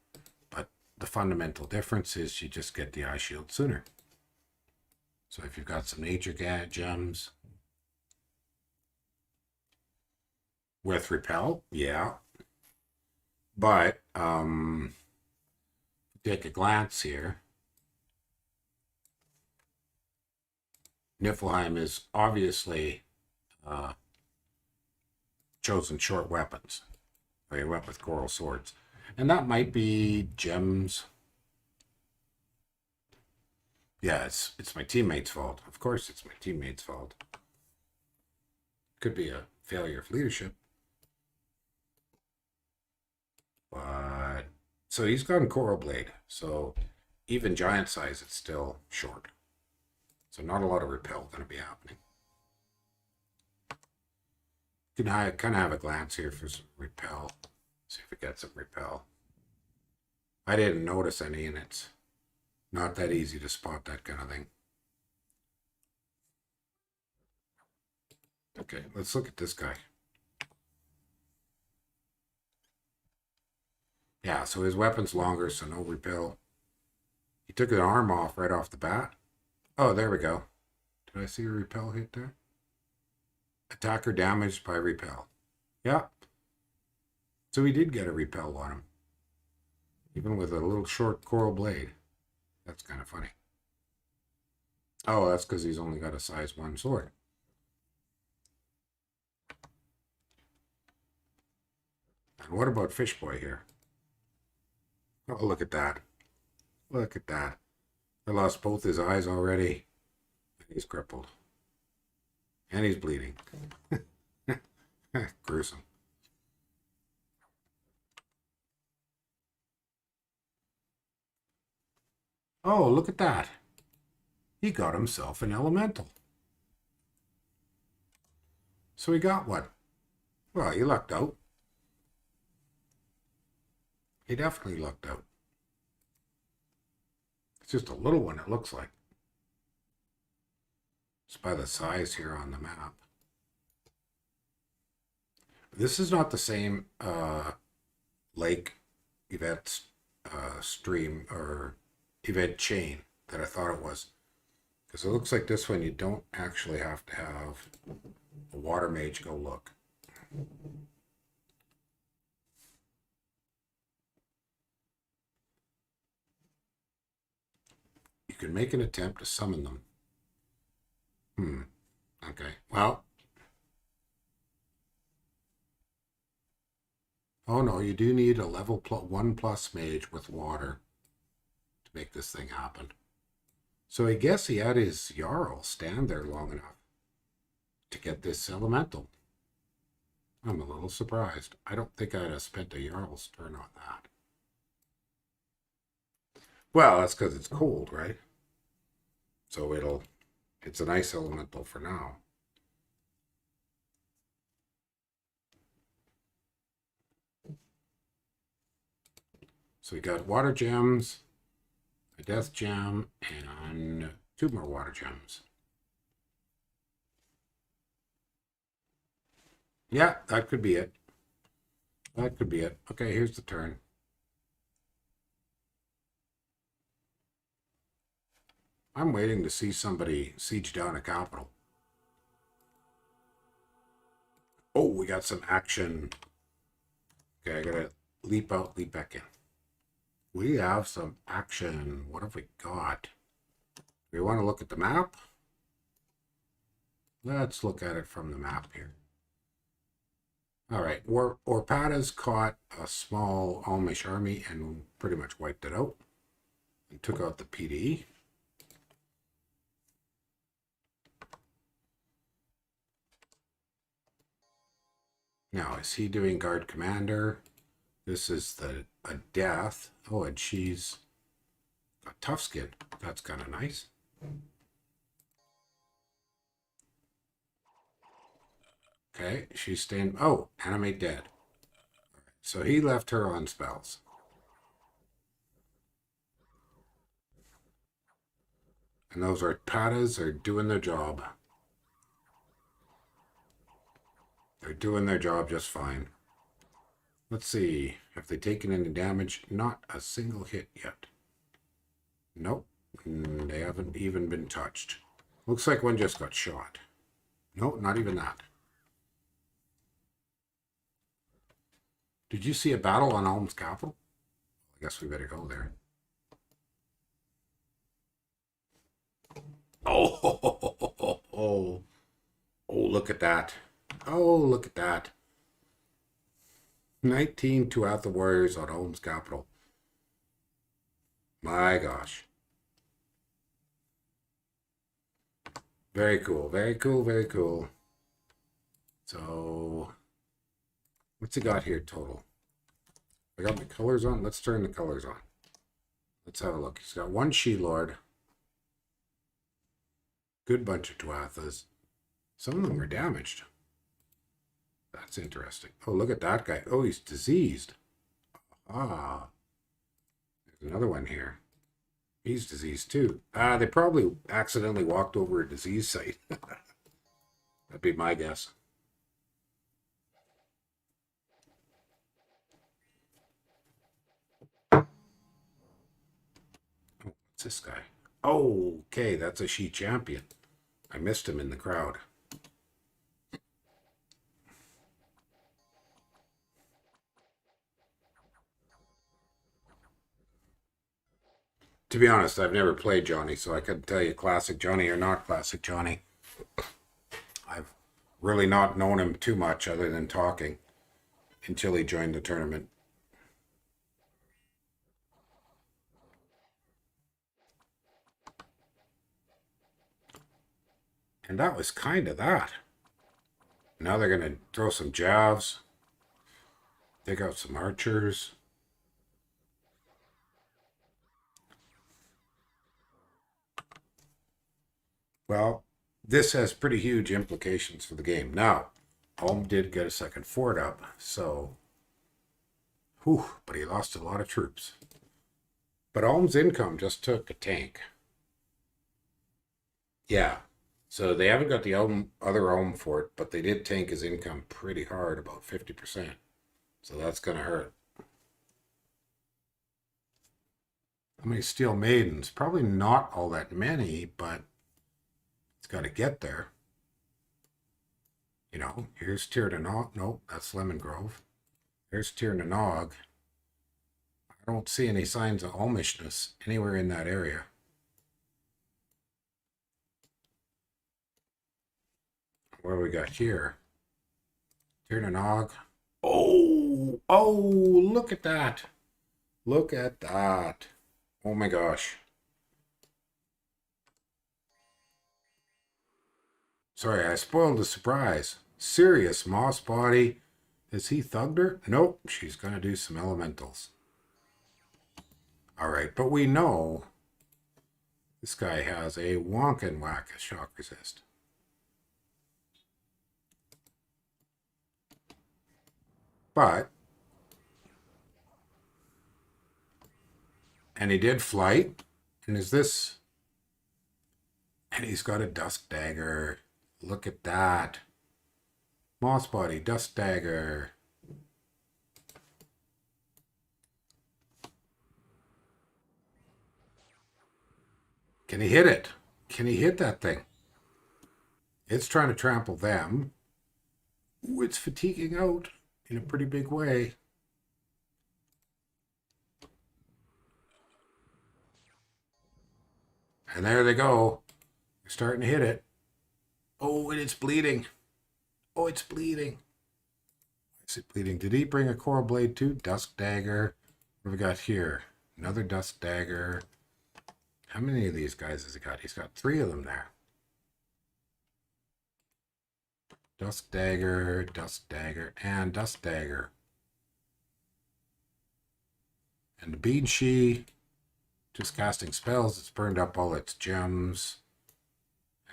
but the fundamental difference is you just get the Eye Shield sooner. So if you've got some nature gems, With repel, yeah. But take a glance here. Niflheim is obviously chosen short weapons. He went with coral swords. And that might be gems. Yeah, it's my teammate's fault. Of course it's my teammate's fault. Could be a failure of leadership. But so he's gone coral blade. So even giant size, it's still short. So not a lot of repel going to be happening. You can kind of have a glance here for some repel. See if we get some repel. I didn't notice any, and it's not that easy to spot that kind of thing. Okay, let's look at this guy. Yeah, so his weapon's longer, so no repel. He took an arm off right off the bat. Oh, there we go. Did I see a repel hit there? Attacker damaged by repel. Yeah. So he did get a repel on him. Even with a little short coral blade. That's kind of funny. Oh, that's because he's only got a size 1 sword. And what about Fish Boy here? Oh, look at that. Look at that. I lost both his eyes already. And he's crippled. And he's bleeding. Gruesome. Oh, look at that. He got himself an elemental. So he got one. Well, he lucked out. He definitely lucked out. It's just a little one, it looks like. It's by the size here on the map. This is not the same lake event stream or event chain that I thought it was. Because it looks like this one you don't actually have to have a water mage go look. You can make an attempt to summon them. Okay. Well. Oh no, you do need a level 1+ mage with water to make this thing happen. So I guess he had his Jarl stand there long enough to get this elemental. I'm a little surprised. I don't think I'd have spent a Jarl's turn on that. Well, that's because it's cold, right? So it's a nice elemental for now. So we got water gems, a death gem, and 2 more water gems. Yeah, that could be it. That could be it. Okay, here's the turn. I'm waiting to see somebody siege down a capital. Oh, we got some action. Okay, I gotta leap out, leap back in. We have some action. What have we got? Do we want to look at the map? Let's look at it from the map here. All right, Orpata's caught a small Almish army and pretty much wiped it out and took out the PD. Now, is he doing guard commander? This is a death. Oh, and she's a tough skin. That's kind of nice. Okay, she's staying. Oh, animate dead. So he left her on spells. And those Arpatas are doing their job. They're doing their job just fine. Let's see. Have they taken any damage? Not a single hit yet. Nope. They haven't even been touched. Looks like one just got shot. Nope, not even that. Did you see a battle on Alm's capital? I guess we better go there. Oh, look at that. Oh, look at that. 19 Tuatha Warriors on Alm's capital. My gosh. Very cool, very cool, very cool. So, what's he got here total? I got my colors on. Let's turn the colors on. Let's have a look. He's got one She-Lord. Good bunch of Tuathas. Some of them are damaged. That's interesting. Oh, look at that guy. Oh, he's diseased. Ah. There's another one here. He's diseased too. They probably accidentally walked over a disease site. That'd be my guess. Oh, what's this guy? Oh, okay, that's a she champion. I missed him in the crowd. To be honest, I've never played Johnny, so I couldn't tell you classic Johnny or not classic Johnny. I've really not known him too much other than talking until he joined the tournament. And that was kind of that. Now they're going to throw some javs. Take out some archers. Well, this has pretty huge implications for the game. Now, Ulm did get a second fort up, so... Whew, but he lost a lot of troops. But Ulm's income just took a tank. Yeah, so they haven't got the other Ulm fort, but they did tank his income pretty hard, about 50%. So that's going to hurt. How many Steel Maidens? Probably not all that many, but it's got to get there. You know, here's Tir na Nog. Nope, that's Lemon Grove. There's Tir na Nog. I don't see any signs of Ulmishness anywhere in that area. What do we got here? Tir na Nog. Oh, look at that. Look at that. Oh my gosh. Sorry, I spoiled the surprise. Serious Moss Body. Is he thugged her? Nope, she's going to do some elementals. All right, but we know this guy has a wonk and whack shock resist. But, and he did flight. And is this, and he's got a Dusk Dagger. Look at that. Moss Body, Dusk Dagger. Can he hit it? Can he hit that thing? It's trying to trample them. Ooh, it's fatiguing out in a pretty big way. And there they go. They're starting to hit it. Oh, and it's bleeding. Oh, it's bleeding. Is it bleeding? Did he bring a Coral Blade too? Dusk Dagger. What have we got here? Another Dusk Dagger. How many of these guys has he got? He's got 3 of them there. Dusk Dagger, and Dusk Dagger. And the Beanshi, just casting spells. It's burned up all its gems.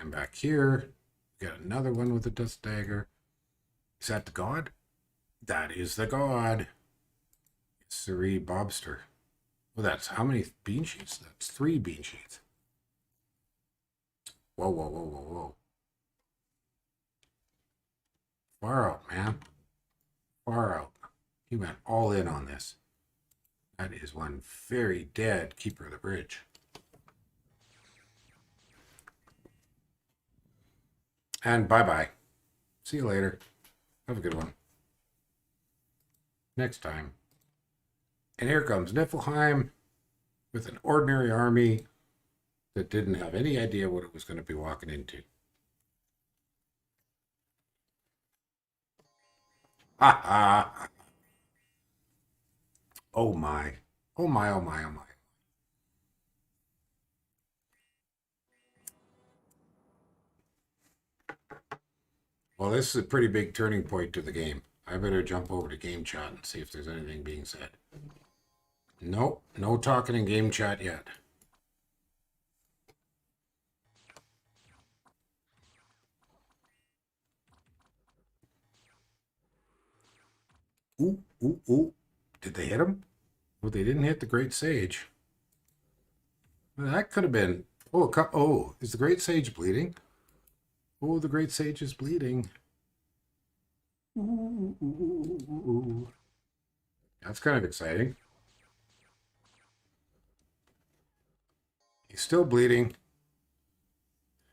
And back here, we got another one with a Dusk Dagger. Is that the god? That is the god. It's Siri Bobster. Well, that's how many bean sheets? That's 3 bean sheets. Whoa. Far out, man. Far out. He went all in on this. That is one very dead Keeper of the Bridge. And bye-bye. See you later. Have a good one. next time. And here comes Niflheim with an ordinary army that didn't have any idea what it was going to be walking into. Ha ha! Oh my. Oh my, oh my, oh my. Well, this is a pretty big turning point to the game. I better jump over to game chat and see if there's anything being said. Nope, no talking in game chat yet. Ooh, ooh, ooh. Did they hit him? Well, they didn't hit the Great Sage. Well, that could have been... Oh, oh, is the Great Sage bleeding? Oh, the Great Sage is bleeding. Ooh, ooh, ooh, ooh, ooh. That's kind of exciting. He's still bleeding.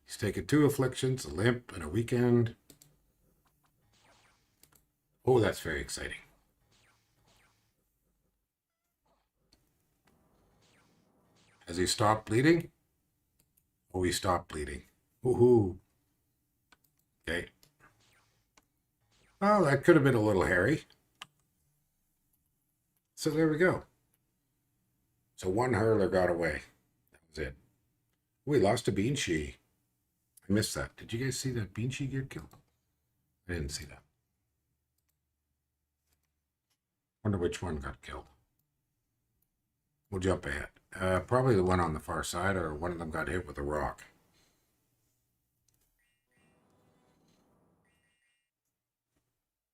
He's taken 2 afflictions, a limp, and a weekend. Oh, that's very exciting. Has he stopped bleeding? Oh, he stopped bleeding. Woohoo. Okay. Oh, that could have been a little hairy. So there we go. So one hurler got away. That was it. We lost to Beanshi. I missed that. Did you guys see that Beanshi get killed? I didn't see that. Wonder which one got killed. We'll jump ahead. Probably the one on the far side, or one of them got hit with a rock.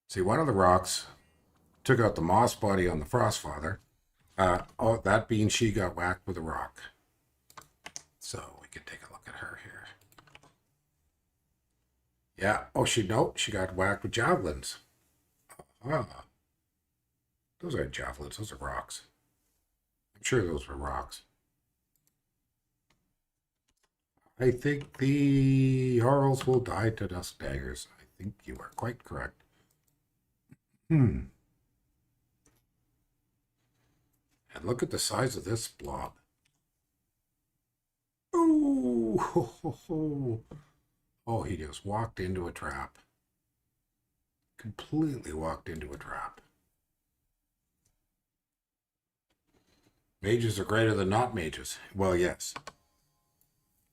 See, one of the rocks took out the moss body on the Frostfather. Oh, that being she got whacked with a rock. So we can take a look at her here. Yeah. Oh, she got whacked with javelins. Ah. Those aren't javelins. Those are rocks. I'm sure those were rocks. I think the Jarls will die to dust daggers. I think you are quite correct. And look at the size of this blob. Ooh, ho, ho, ho. Oh, he just walked into a trap. Completely walked into a trap. Mages are greater than not mages. Well, yes.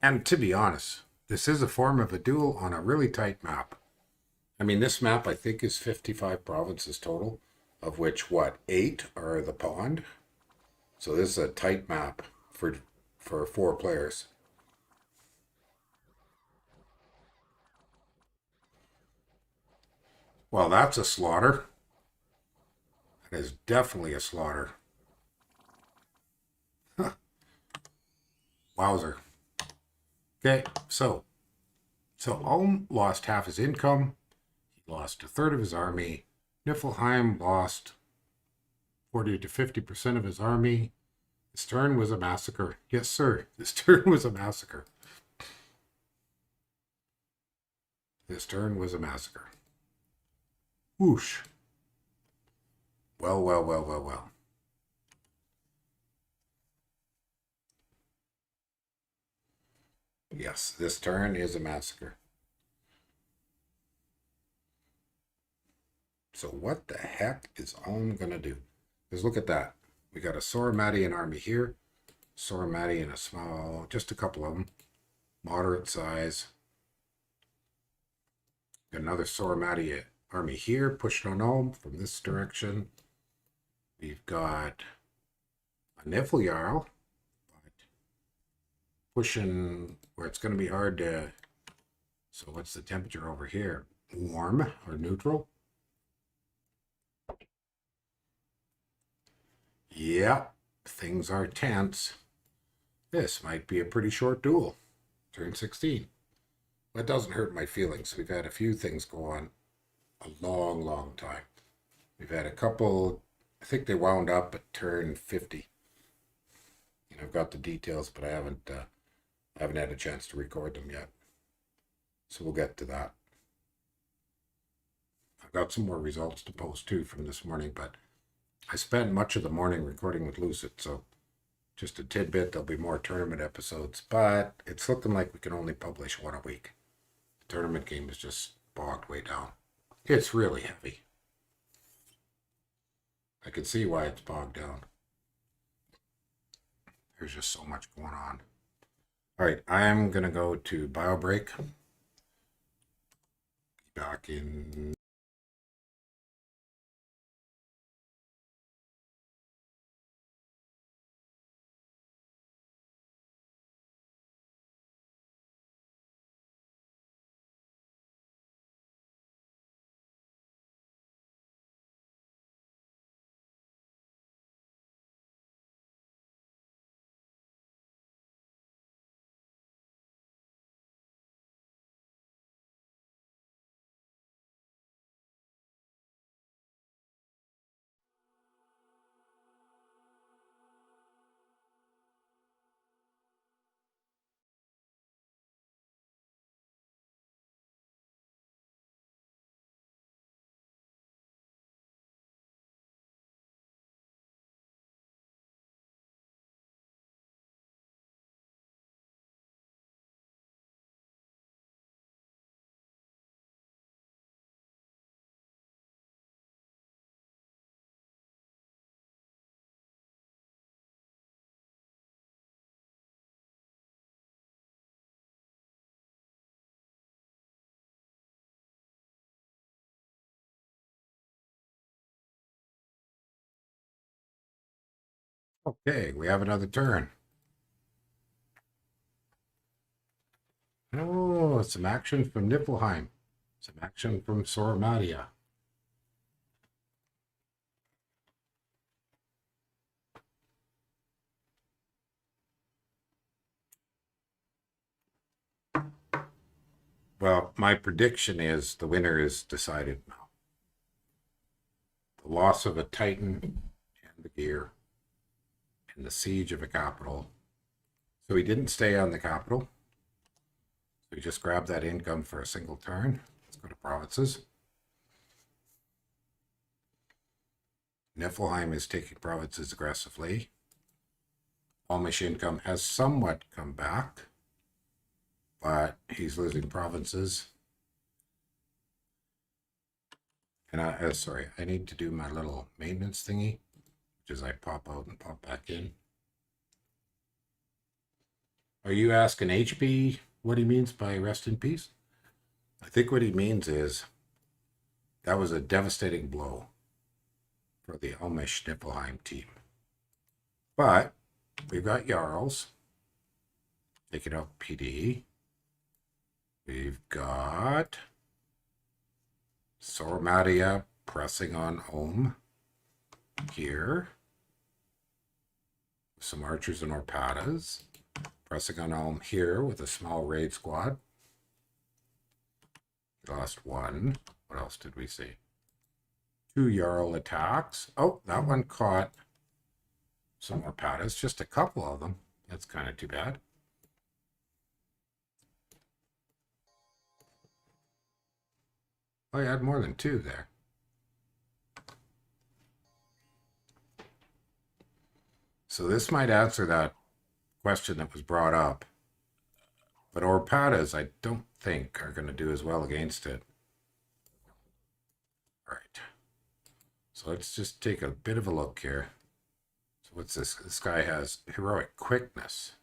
And to be honest, this is a form of a duel on a really tight map. I mean, this map, I think, is 55 provinces total, of which, what, 8 are the pond? So this is a tight map for 4 players. Well, that's a slaughter. That is definitely a slaughter. Huh. Wowzer. Okay, so Ulm lost half his income. He lost a third of his army. Niflheim lost 40 to 50% of his army. This turn was a massacre. Yes, sir. This turn was a massacre. This turn was a massacre. Whoosh. Well, well, well, well, well. Yes, this turn is a massacre. So what the heck is Ulm going to do? Because look at that. We got a Soramatian army here. Soramatian, a small, just a couple of them. Moderate size. Got another Soramatian army here, pushing on Ulm from this direction. We've got a Nifljarl, but pushing where it's going to be hard to... So what's the temperature over here? Warm or neutral? Yeah, things are tense. This might be a pretty short duel. Turn 16. That doesn't hurt my feelings. We've had a few things go on a long, long time. We've had a couple, I think they wound up at turn 50. And I've got the details, but I haven't had a chance to record them yet. So we'll get to that. I've got some more results to post too from this morning, but I spent much of the morning recording with Lucid, so just a tidbit, there'll be more tournament episodes, but it's looking like we can only publish one a week. The tournament game is just bogged way down. It's really heavy. I can see why it's bogged down. There's just so much going on. All right, I'm going to go to bio break. Back in... Okay, we have another turn. Oh, some action from Niflheim. Some action from Soramadia. Well, my prediction is the winner is decided now. The loss of a Titan and the gear and the siege of a capital. So he didn't stay on the capital. So he just grabbed that income for a single turn. Let's go to provinces. Niflheim is taking provinces aggressively. Almish income has somewhat come back, but he's losing provinces. And I need to do my little maintenance thingy, which is I pop out and pop back in. Are you asking HP what he means by rest in peace? I think what he means is that was a devastating blow for the Almish Niflheim team. But we've got Jarls taking out PD. We've got Soramadia pressing on Ohm here. Some archers and Orpatas. Pressing on Ohm here with a small raid squad. Lost one. What else did we see? 2 Jarl attacks. Oh, that one caught some Orpatas. Just a couple of them. That's kind of too bad. Oh, you had more than 2 there. So this might answer that question that was brought up. But Orpatas, I don't think, are going to do as well against it. All right. So let's just take a bit of a look here. So what's this? This guy has heroic quickness.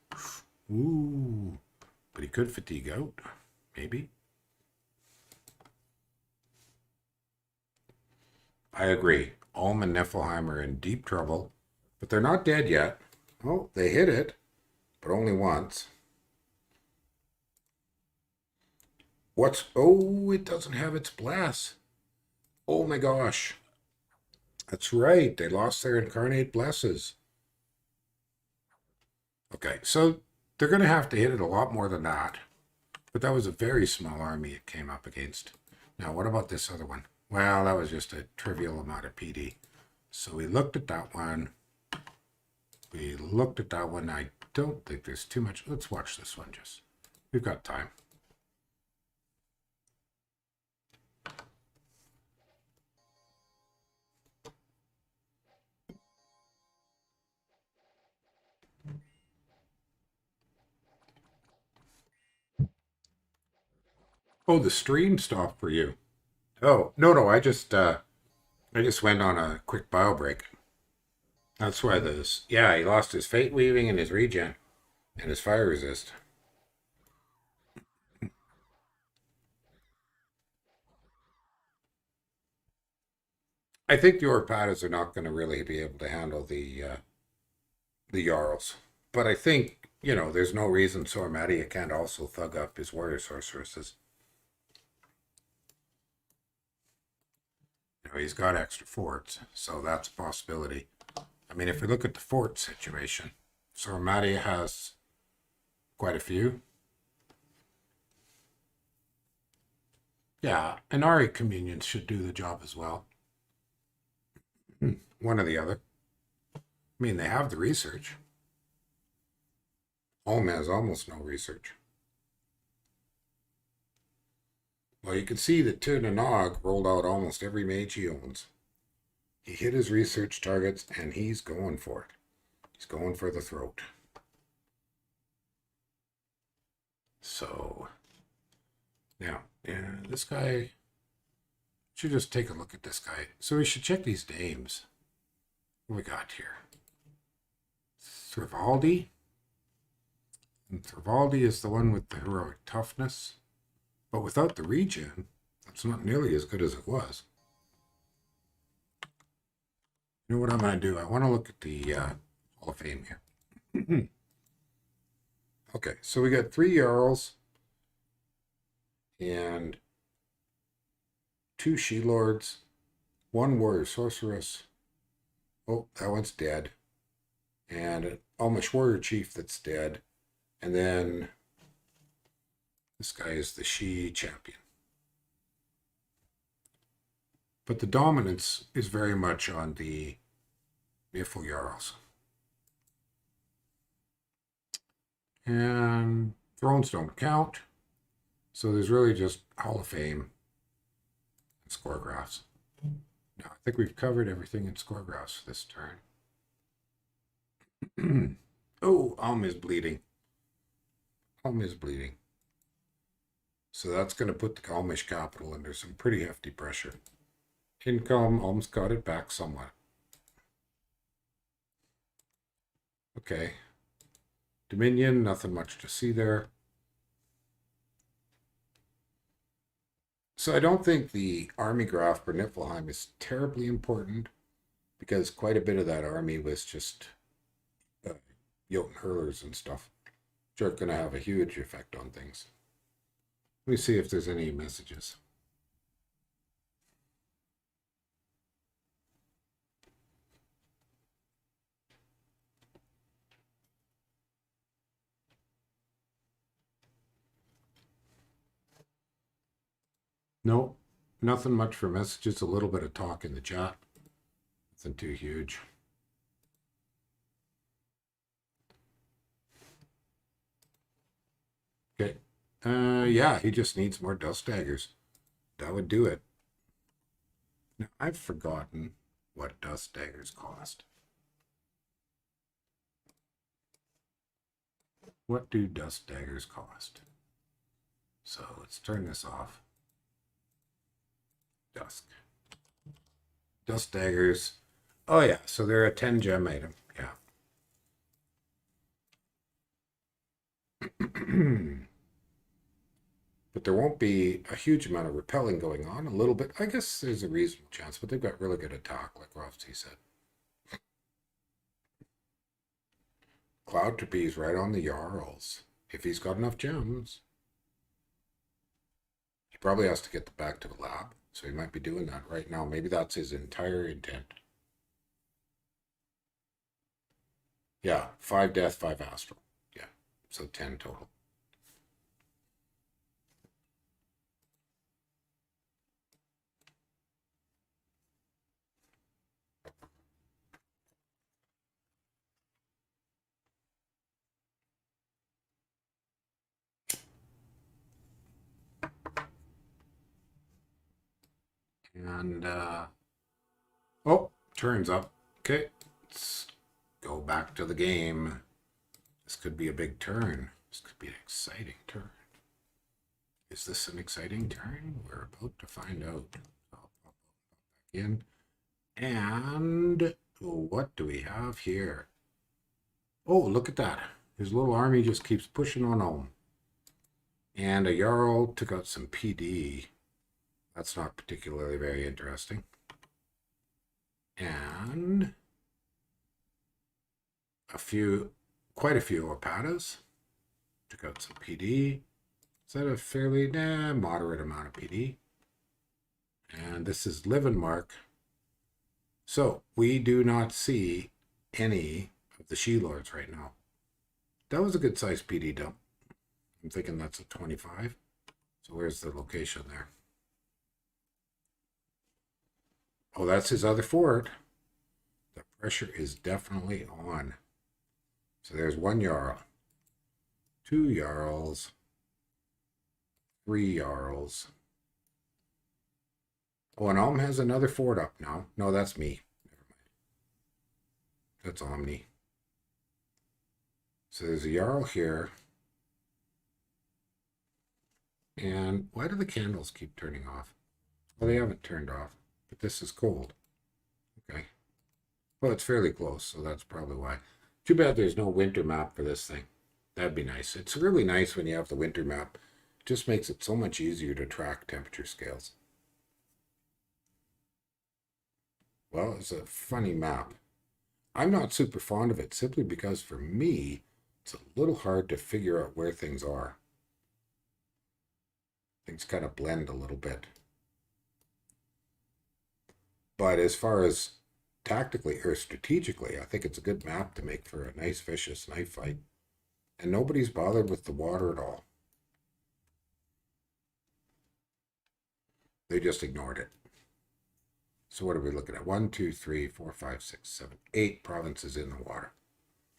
Ooh. But he could fatigue out. Maybe. I agree. Ulm and Niflheim are in deep trouble. But they're not dead yet. Oh, they hit it. But only once. What's... Oh, it doesn't have its bless. Oh my gosh. That's right. They lost their incarnate blesses. Okay, so they're going to have to hit it a lot more than that. But that was a very small army it came up against. Now, what about this other one? Well, that was just a trivial amount of PD. So we looked at that one. We looked at that one. I don't think there's too much. Let's watch this one just. We've got time. Oh, the stream stopped for you. Oh, no, I just went on a quick bio break. That's why this. Yeah, he lost his fate weaving and his regen and his fire resist. I think the Orpatas are not going to really be able to handle the Jarls. But I think, there's no reason Sormatia can't also thug up his warrior sorceresses. He's got extra forts, so that's a possibility. I mean, if we look at the fort situation, Sormatia has quite a few. Yeah, and Ari communions should do the job as well. One or the other. I mean, they have the research. Ulm has almost no research. Well, you can see that Tunanog rolled out almost every mage he owns. He hit his research targets, and he's going for it. He's going for the throat. So, now, yeah, this guy should just take a look at this guy. So we should check these names. What we got here? Thrivaldi. And Thrivaldi is the one with the heroic toughness. But without the regen, that's not nearly as good as it was. You know what I'm going to do? I want to look at the Hall of Fame here. Okay, so we got 3 Jarls and 2 She-Lords, 1 Warrior Sorceress. Oh, that one's dead. And an Almish Warrior Chief that's dead. And then this guy is the She Champion. But the dominance is very much on the Nifl Jarls. And thrones don't count. So there's really just Hall of Fame and score graphs. Now, I think we've covered everything in score graphs this turn. Oh, Ulm is bleeding. Ulm is bleeding. So that's going to put the Ulmish capital under some pretty hefty pressure. Income, Ulm's got it back somewhat. Okay. Dominion, nothing much to see there. So I don't think the army graph for Niflheim is terribly important because quite a bit of that army was just Jotun hurlers and stuff, which are going to have a huge effect on things. Let me see if there's any messages. No, nothing much for messages. A little bit of talk in the chat. Nothing too huge. Okay. Yeah, he just needs more dust daggers. That would do it. Now, I've forgotten what dust daggers cost. What do dust daggers cost? So let's turn this off. Dusk. Dust daggers. Oh yeah, so they're a 10 gem item. Yeah. But there won't be a huge amount of repelling going on. A little bit. I guess there's a reasonable chance, but they've got really good attack, like Rofty said. Cloud Trapeze right on the Jarls. If he's got enough gems. He probably has to get back to the lab. So he might be doing that right now. Maybe that's his entire intent. Yeah, 5 death, 5 astral. Yeah, so 10 total. And, oh, turns up. Okay, let's go back to the game. This could be a big turn. This could be an exciting turn. Is this an exciting turn? We're about to find out. I'll pop back in. And what do we have here? Oh, look at that. His little army just keeps pushing on home. And a Jarl took out some PD. That's not particularly very interesting. And quite a few Opadas. Took out some PD. Is that a fairly moderate amount of PD? And this is Livenmark. So we do not see any of the She-Lords right now. That was a good sized PD dump. I'm thinking that's a 25. So where's the location there? Oh, that's his other fort. The pressure is definitely on. So there's one Jarl, 2 Jarls, 3 Jarls. Oh, and Alm has another fort up now. No, that's me. Never mind. That's Omni. So there's a Jarl here. And why do the candles keep turning off? Well, they haven't turned off, but this is cold. Okay. Well, it's fairly close, so that's probably why. Too bad there's no winter map for this thing. That'd be nice. It's really nice when you have the winter map. It just makes it so much easier to track temperature scales. Well, it's a funny map. I'm not super fond of it simply because for me, it's a little hard to figure out where things are. Things kind of blend a little bit. But as far as tactically or strategically, I think it's a good map to make for a nice vicious knife fight. And nobody's bothered with the water at all. They just ignored it. So what are we looking at? 1, 2, 3, 4, 5, 6, 7, 8 provinces in the water.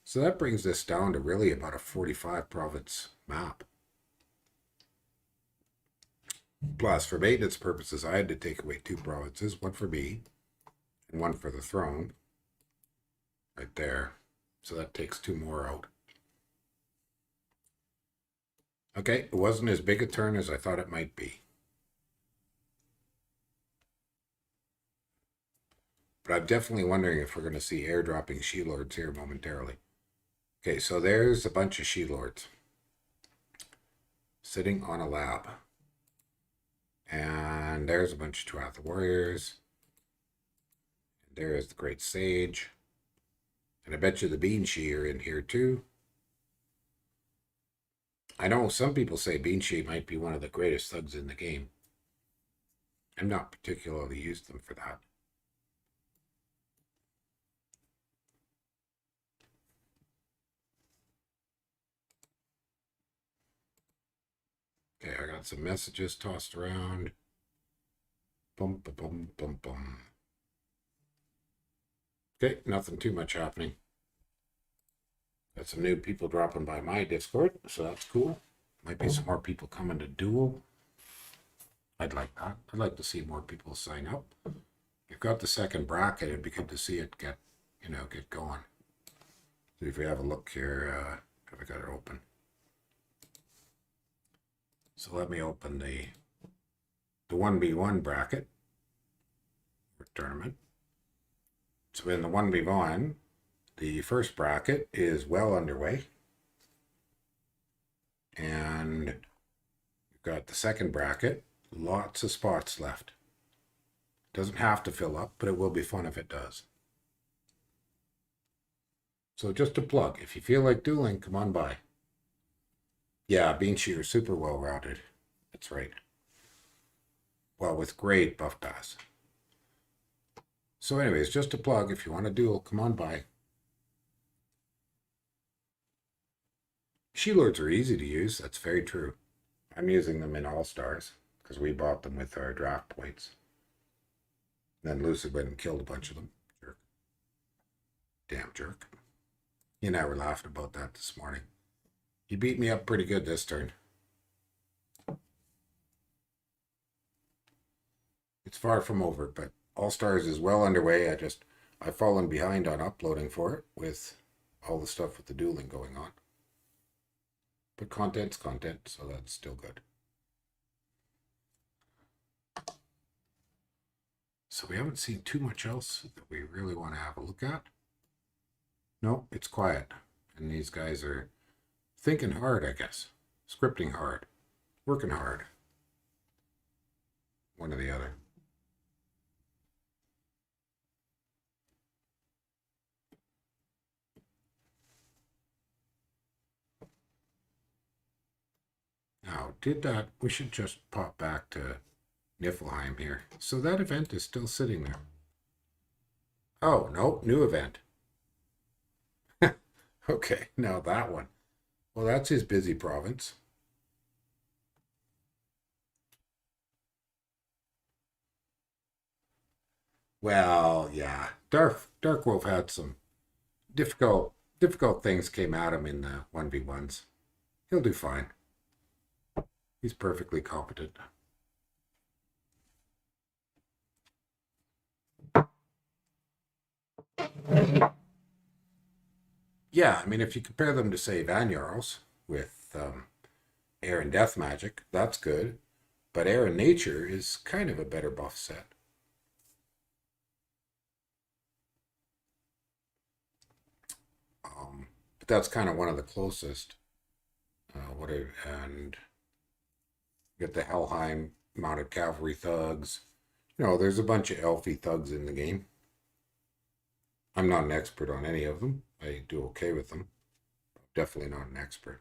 So that brings this down to really about a 45 province map. Plus, for maintenance purposes, I had to take away 2 provinces, one for me and one for the throne. Right there. So that takes 2 more out. Okay, it wasn't as big a turn as I thought it might be. But I'm definitely wondering if we're going to see airdropping She-Lords here momentarily. Okay, so there's a bunch of She-Lords sitting on a lab. And there's a bunch of Tuatha warriors. And there's the Great Sage. And I bet you the Beanshee are in here too. I know some people say Beanshee might be one of the greatest thugs in the game. I'm not particularly used them for that. Okay, I got some messages tossed around. Bum, bum, bum, bum, bum. Okay, nothing too much happening. Got some new people dropping by my Discord, so that's cool. Might be some more people coming to Duel. I'd like that. I'd like to see more people sign up. You've got the second bracket. It'd be good to see it get going. So if we have a look here, have I got it open? So let me open the 1v1 bracket or tournament. So in the 1v1, the first bracket is well underway. And you've got the second bracket, lots of spots left. Doesn't have to fill up, but it will be fun if it does. So just a plug, if you feel like dueling, come on by. Yeah, Beanshee are super well routed. That's right. Well, with great buff dice. So anyways, just a plug, if you want to duel, come on by. She-Lords are easy to use, that's very true. I'm using them in All-Stars, because we bought them with our draft points. Then Lucid went and killed a bunch of them. Jerk. Damn jerk. He and I were laughing about that this morning. He beat me up pretty good this turn. It's far from over, but All-Stars is well underway. I've fallen behind on uploading for it with all the stuff with the dueling going on. But content's content, so that's still good. So we haven't seen too much else that we really want to have a look at. No, it's quiet. And these guys are thinking hard, I guess. Scripting hard. Working hard. One or the other. Now, we should just pop back to Niflheim here. So that event is still sitting there. Oh, no, new event. Okay, now that one. Well, that's his busy province. Well, yeah. Darkwolf had some difficult things came at him in the 1v1s. He'll do fine. He's perfectly competent. Yeah, I mean, if you compare them to, say, Van Jarls with Air and Death Magic, that's good. But Air and Nature is kind of a better buff set. But that's kind of one of the closest. And get the Helheim mounted cavalry thugs. You know, there's a bunch of elfy thugs in the game. I'm not an expert on any of them. I do okay with them. Definitely not an expert.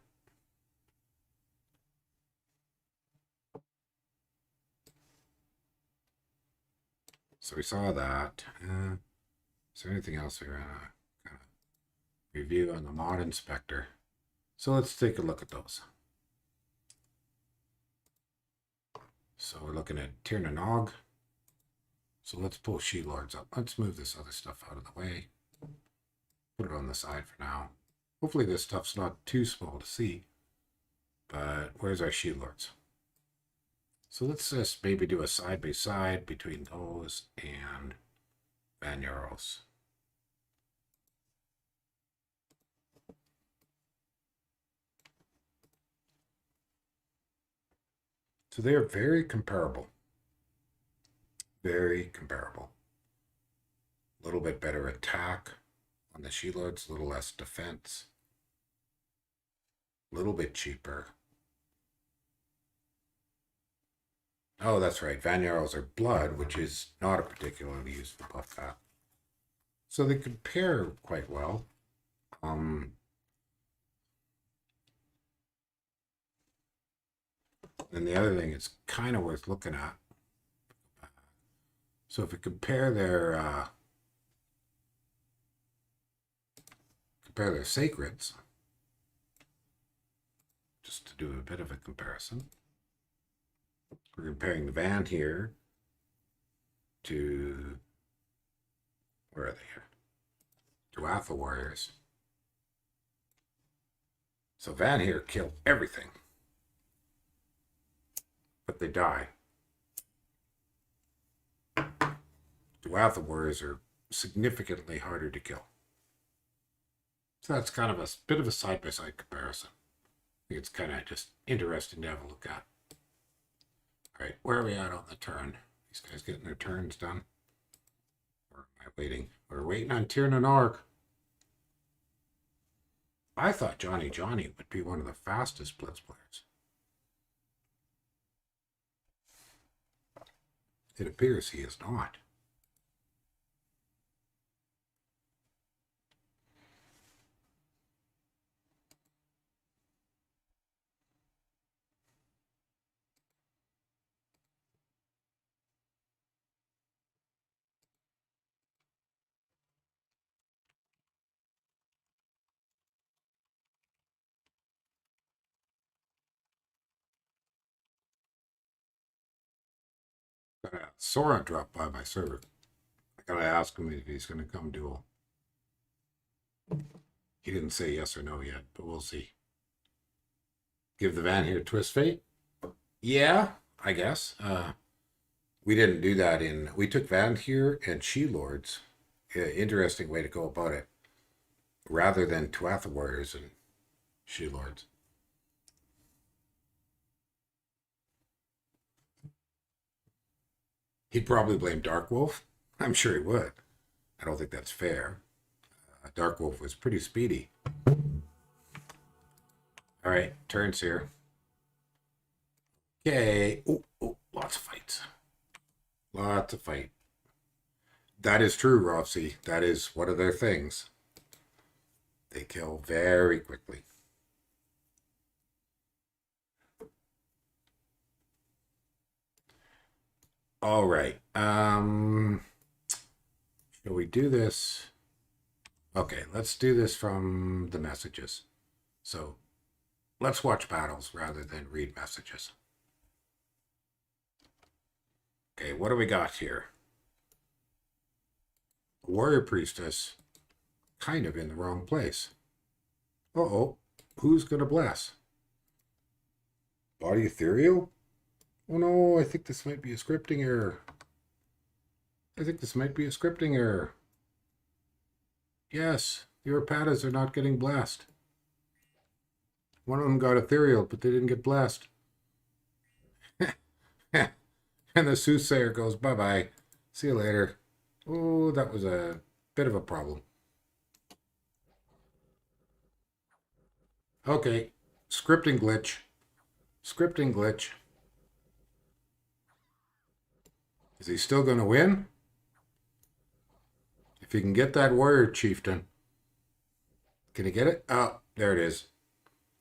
So we saw that. Is there anything else we want to kind of review on the mod inspector? So let's take a look at those. So we're looking at Tir na Nog. So let's pull She-Lords up. Let's move this other stuff out of the way. Put it on the side for now. Hopefully this stuff's not too small to see. But where's our She-Lords? So let's just maybe do a side-by-side between those and Van Jarls. So they are very comparable. Very comparable. A little bit better attack on the She-Lords, a little less defense. A little bit cheaper. Oh, that's right. Van Jarls are blood, which is not a particularly useful buff that. So they compare quite well. And the other thing it's kind of worth looking at. So if we compare their sacreds, just to do a bit of a comparison, we're comparing the Van here to, where are they here? To Alpha Warriors. So Van here killed everything, but they die. Duatha Warriors are significantly harder to kill. So that's kind of a bit of a side-by-side comparison. I think it's kind of just interesting to have a look at. All right, where are we at on the turn? These guys getting their turns done? Or am I waiting? We're waiting on Tir na Nog. I thought JohnnyJohnny would be one of the fastest Blitz players. It appears he is not. Sora dropped by my server. I gotta ask him if he's gonna come duel. He didn't say yes or no yet, but we'll see. Give the Van here twist fate? Yeah, I guess. We didn't do that we took Van here and She-Lords. Interesting way to go about it. Rather than Tuatha Warriors and She-Lords. He'd probably blame Darkwolf. I'm sure he would. I don't think that's fair. Darkwolf was pretty speedy. All right, turns here. Okay. Oh, lots of fights. Lots of fight. That is true, Rovsy. That is one of their things. They kill very quickly. All right. Shall we do this? Okay, let's do this from the messages. So let's watch battles rather than read messages. Okay, what do we got here? Warrior Priestess, kind of in the wrong place. Uh-oh, who's going to bless? Body Ethereal? Oh no, I think this might be a scripting error. Yes, the Orpatas are not getting blessed. One of them got Ethereal, but they didn't get blessed. And the Soothsayer goes, bye-bye. See you later. Oh, that was a bit of a problem. Okay, scripting glitch. Is he still going to win? If he can get that Warrior Chieftain. Can he get it? Oh, there it is.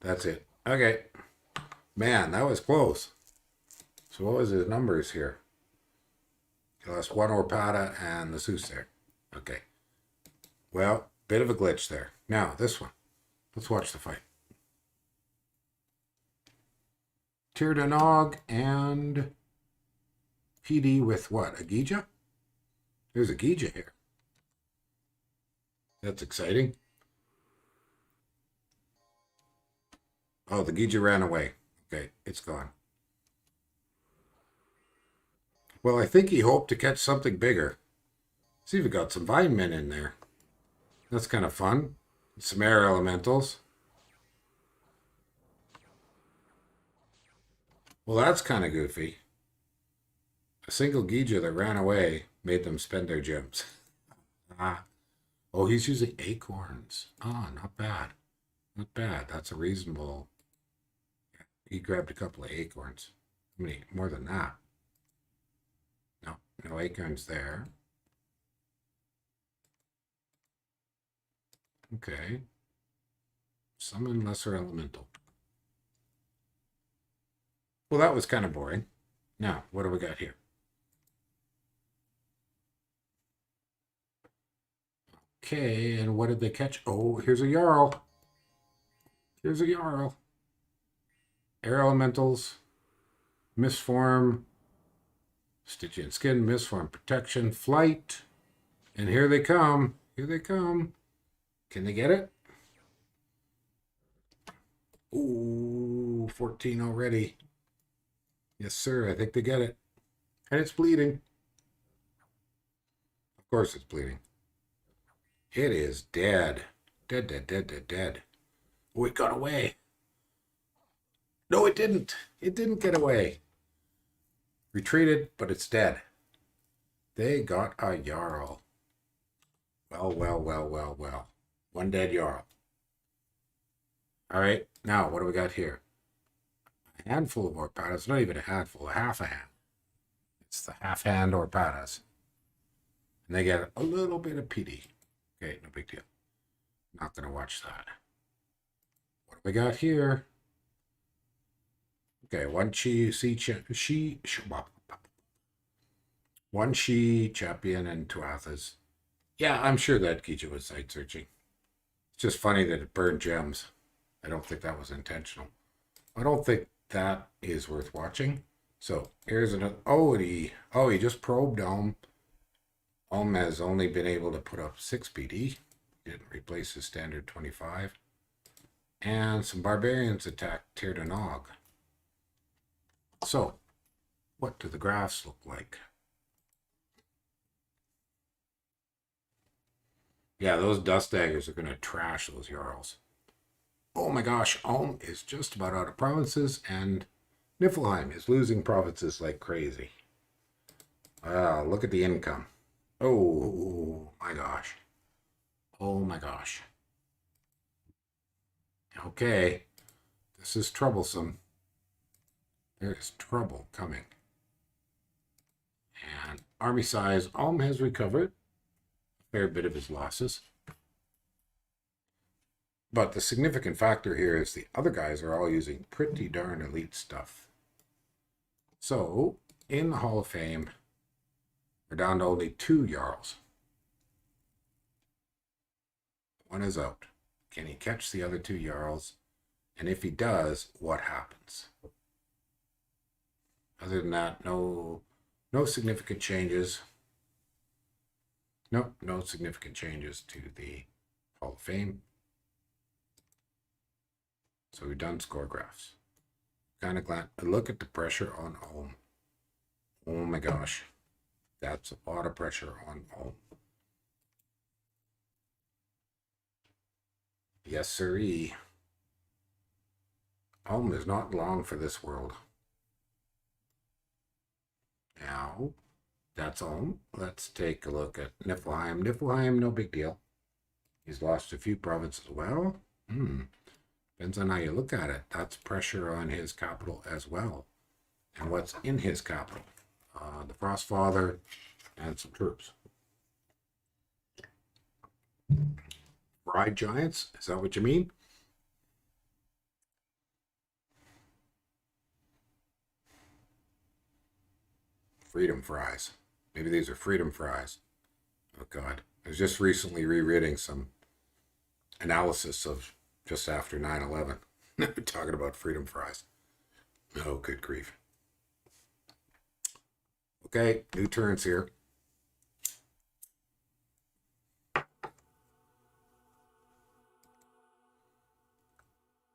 That's it. Okay. Man, that was close. So what was his numbers here? He lost one Orpata and the Soothsayer. Okay. Well, bit of a glitch there. Now, this one. Let's watch the fight. Tirdanog and PD with what? A Gija? There's a Gija here. That's exciting. Oh, the Gija ran away. Okay, it's gone. Well, I think he hoped to catch something bigger. See if we got some Vine Men in there. That's kind of fun. Some air elementals. Well, that's kind of goofy. A single Gija that ran away made them spend their gems. Oh, he's using acorns. Oh, not bad. Not bad. That's a reasonable... He grabbed a couple of acorns. How many? More than that. No acorns there. Okay. Summon Lesser Elemental. Well, that was kind of boring. Now, what do we got here? Okay, and what did they catch? Oh, here's a Jarl. Air Elementals. Misform. Stygian Skin, Misform Protection, Flight. And here they come. Can they get it? Ooh, 14 already. Yes, sir. I think they get it. And it's bleeding. Of course it's bleeding. It is dead. Dead. Oh, it got away. No, it didn't. It didn't get away. Retreated, but it's dead. They got a Jarl. Well. One dead Jarl. All right, now what do we got here? A handful of Orpatas. Not even a handful, a half a hand. It's the half hand Orpatas. And they get a little bit of PD. Okay, no big deal. Not going to watch that. What do we got here? Okay, one she champion and Tuathas. Yeah, I'm sure that Gija was site searching. It's just funny that it burned gems. I don't think that was intentional. I don't think that is worth watching. So here's another. Oh, he just probed Olm. Olm has only been able to put up 6 PD. Didn't replace his standard 25. And some barbarians attacked Tirdanog. So, what do the graphs look like? Yeah, those dust daggers are going to trash those Jarls. Oh my gosh, Ulm is just about out of provinces, and Niflheim is losing provinces like crazy. Look at the income. Oh my gosh. Oh my gosh. Okay. This is troublesome. There is trouble coming. And army size, Alm has recovered a fair bit of his losses. But the significant factor here is the other guys are all using pretty darn elite stuff. So, in the Hall of Fame, we're down to only 2 Jarls. One is out. Can he catch the other 2 Jarls? And if he does, what happens? Other than that, no significant changes. Nope, no significant changes to the Hall of Fame. So we've done score graphs. Kind of glad. Look at the pressure on Ulm. Oh my gosh. That's a lot of pressure on Ulm. Yes, sirree. Ulm is not long for this world. Now, that's Ulm. Let's take a look at Niflheim. Niflheim, no big deal. He's lost a few provinces. Well, depends on how you look at it. That's pressure on his capital as well. And what's in his capital? The Frostfather and some troops. Fried giants? Is that what you mean? Freedom fries. Maybe these are freedom fries. Oh God. I was just recently rereading some analysis of just after 9/11. Talking about freedom fries. Oh, good grief. Okay, new turns here.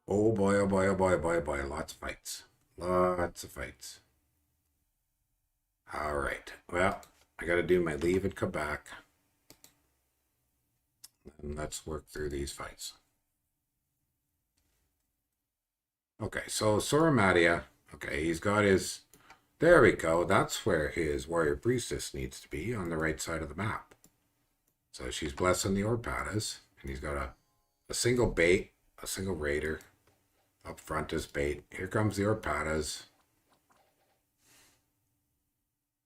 Oh boy, oh boy, oh boy, oh boy, oh boy. Lots of fights. Lots of fights. All right. Well, I got to do my leave and come back. And let's work through these fights. Okay, so Soramadia. Okay, he's got his... There we go. That's where his warrior priestess needs to be, on the right side of the map. So she's blessing the Orpatas, and he's got a single bait, a single raider up front as bait. Here comes the Orpatas.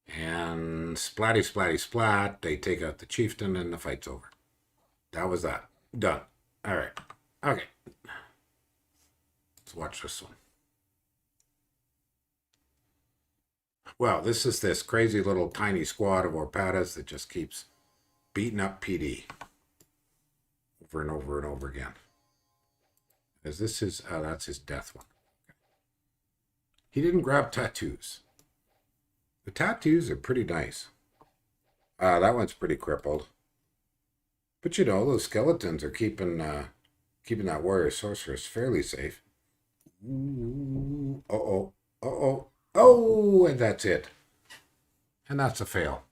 And splatty, splatty, splat. They take out the chieftain, and the fight's over. That was that. Done. All right. Okay. Let's watch this one. Well, this is this crazy little tiny squad of Orpatas that just keeps beating up PD over and over and over again. Is this his... that's his death one. Okay. He didn't grab tattoos. The tattoos are pretty nice. That one's pretty crippled. But you know, those skeletons are keeping that warrior sorceress fairly safe. Ooh, uh-oh, uh-oh. Oh, and that's it. And that's a fail.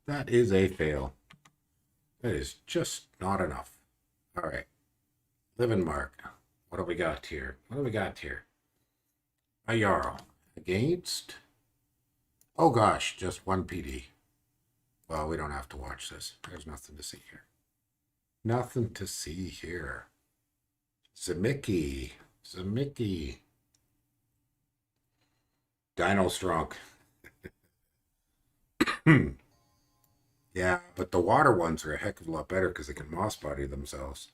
That is a fail. That is just not enough. All right. Living mark. What do we got here? What do we got here? A Jarl. Against... Oh gosh, just 1 PD. Well, we don't have to watch this. There's nothing to see here. Nothing to see here. Zemicki. Zemicki. Dino Strunk. Yeah, but the water ones are a heck of a lot better because they can moss body themselves.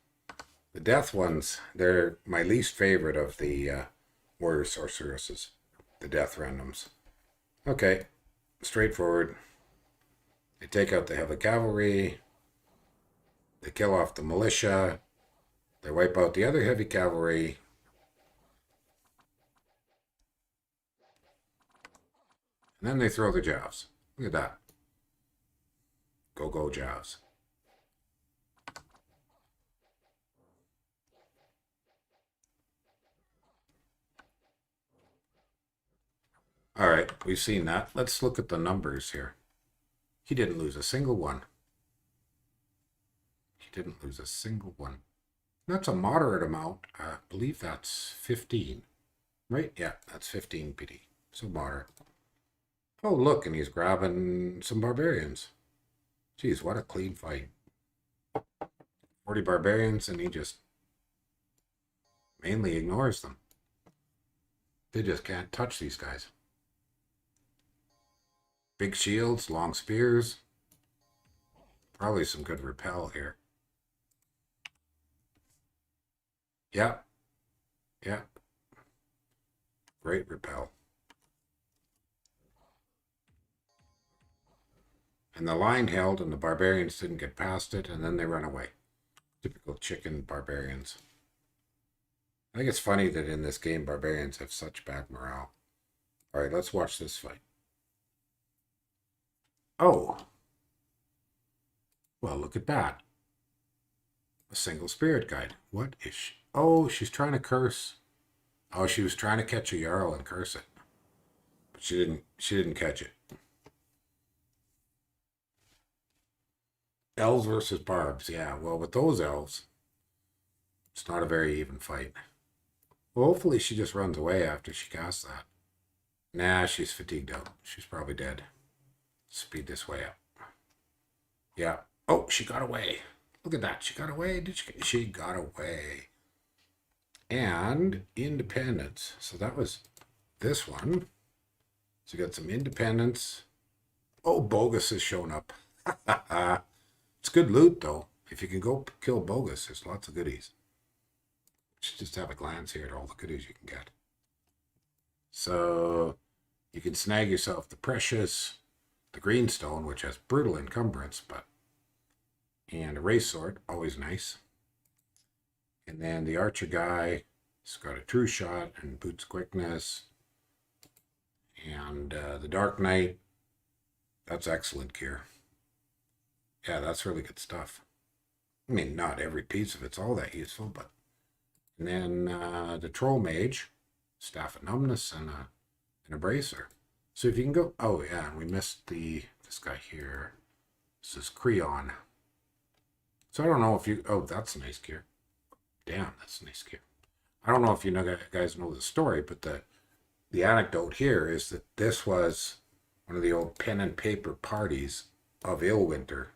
The death ones, they're my least favorite of the warrior sorceresses. The death randoms. Okay, straightforward. They take out the heavy cavalry. They kill off the militia. They wipe out the other heavy cavalry. And then they throw the Javs. Look at that. Go, go, Javs. All right, we've seen that. Let's look at the numbers here. He didn't lose a single one. He didn't lose a single one. That's a moderate amount. I believe that's 15. Right? Yeah, that's 15 PD. So moderate. Oh, look, and he's grabbing some barbarians. Geez, what a clean fight. 40 barbarians, and he just mainly ignores them. They just can't touch these guys. Big shields, long spears. Probably some good repel here. Yep. Yep. Great repel. And the line held, and the barbarians didn't get past it, and then they run away. Typical chicken barbarians. I think it's funny that in this game, barbarians have such bad morale. All right, let's watch this fight. Oh. Well, look at that. A single spirit guide. What is she? Oh, she's trying to curse. Oh, she was trying to catch a Jarl and curse it. But she didn't catch it. Elves versus barbs. Yeah, well, with those elves, it's not a very even fight. Well, hopefully she just runs away after she casts that. Nah, she's fatigued out. She's probably dead. Speed this way up. Yeah. Oh, she got away. Look at that. She got away. Did she? She got away. And independence. So that was this one. So you got some independence. Oh, Bogus has shown up. It's good loot, though. If you can go kill Bogus, there's lots of goodies. Just have a glance here at all the goodies you can get. So you can snag yourself the Precious, the Greenstone, which has brutal encumbrance, and a Race Sword, always nice. And then the Archer guy has got a True Shot and Boots Quickness. And the Dark Knight, that's excellent gear. Yeah, that's really good stuff. I mean, not every piece of it's all that useful, but... And then the Troll Mage, Staff of Numbness, and a Bracer. So if you can go... Oh, yeah, and we missed this guy here. This is Creon. So I don't know if you... Oh, that's nice gear. Damn, that's nice gear. I don't know if you guys know the story, but the anecdote here is that this was one of the old pen and paper parties of Illwinter,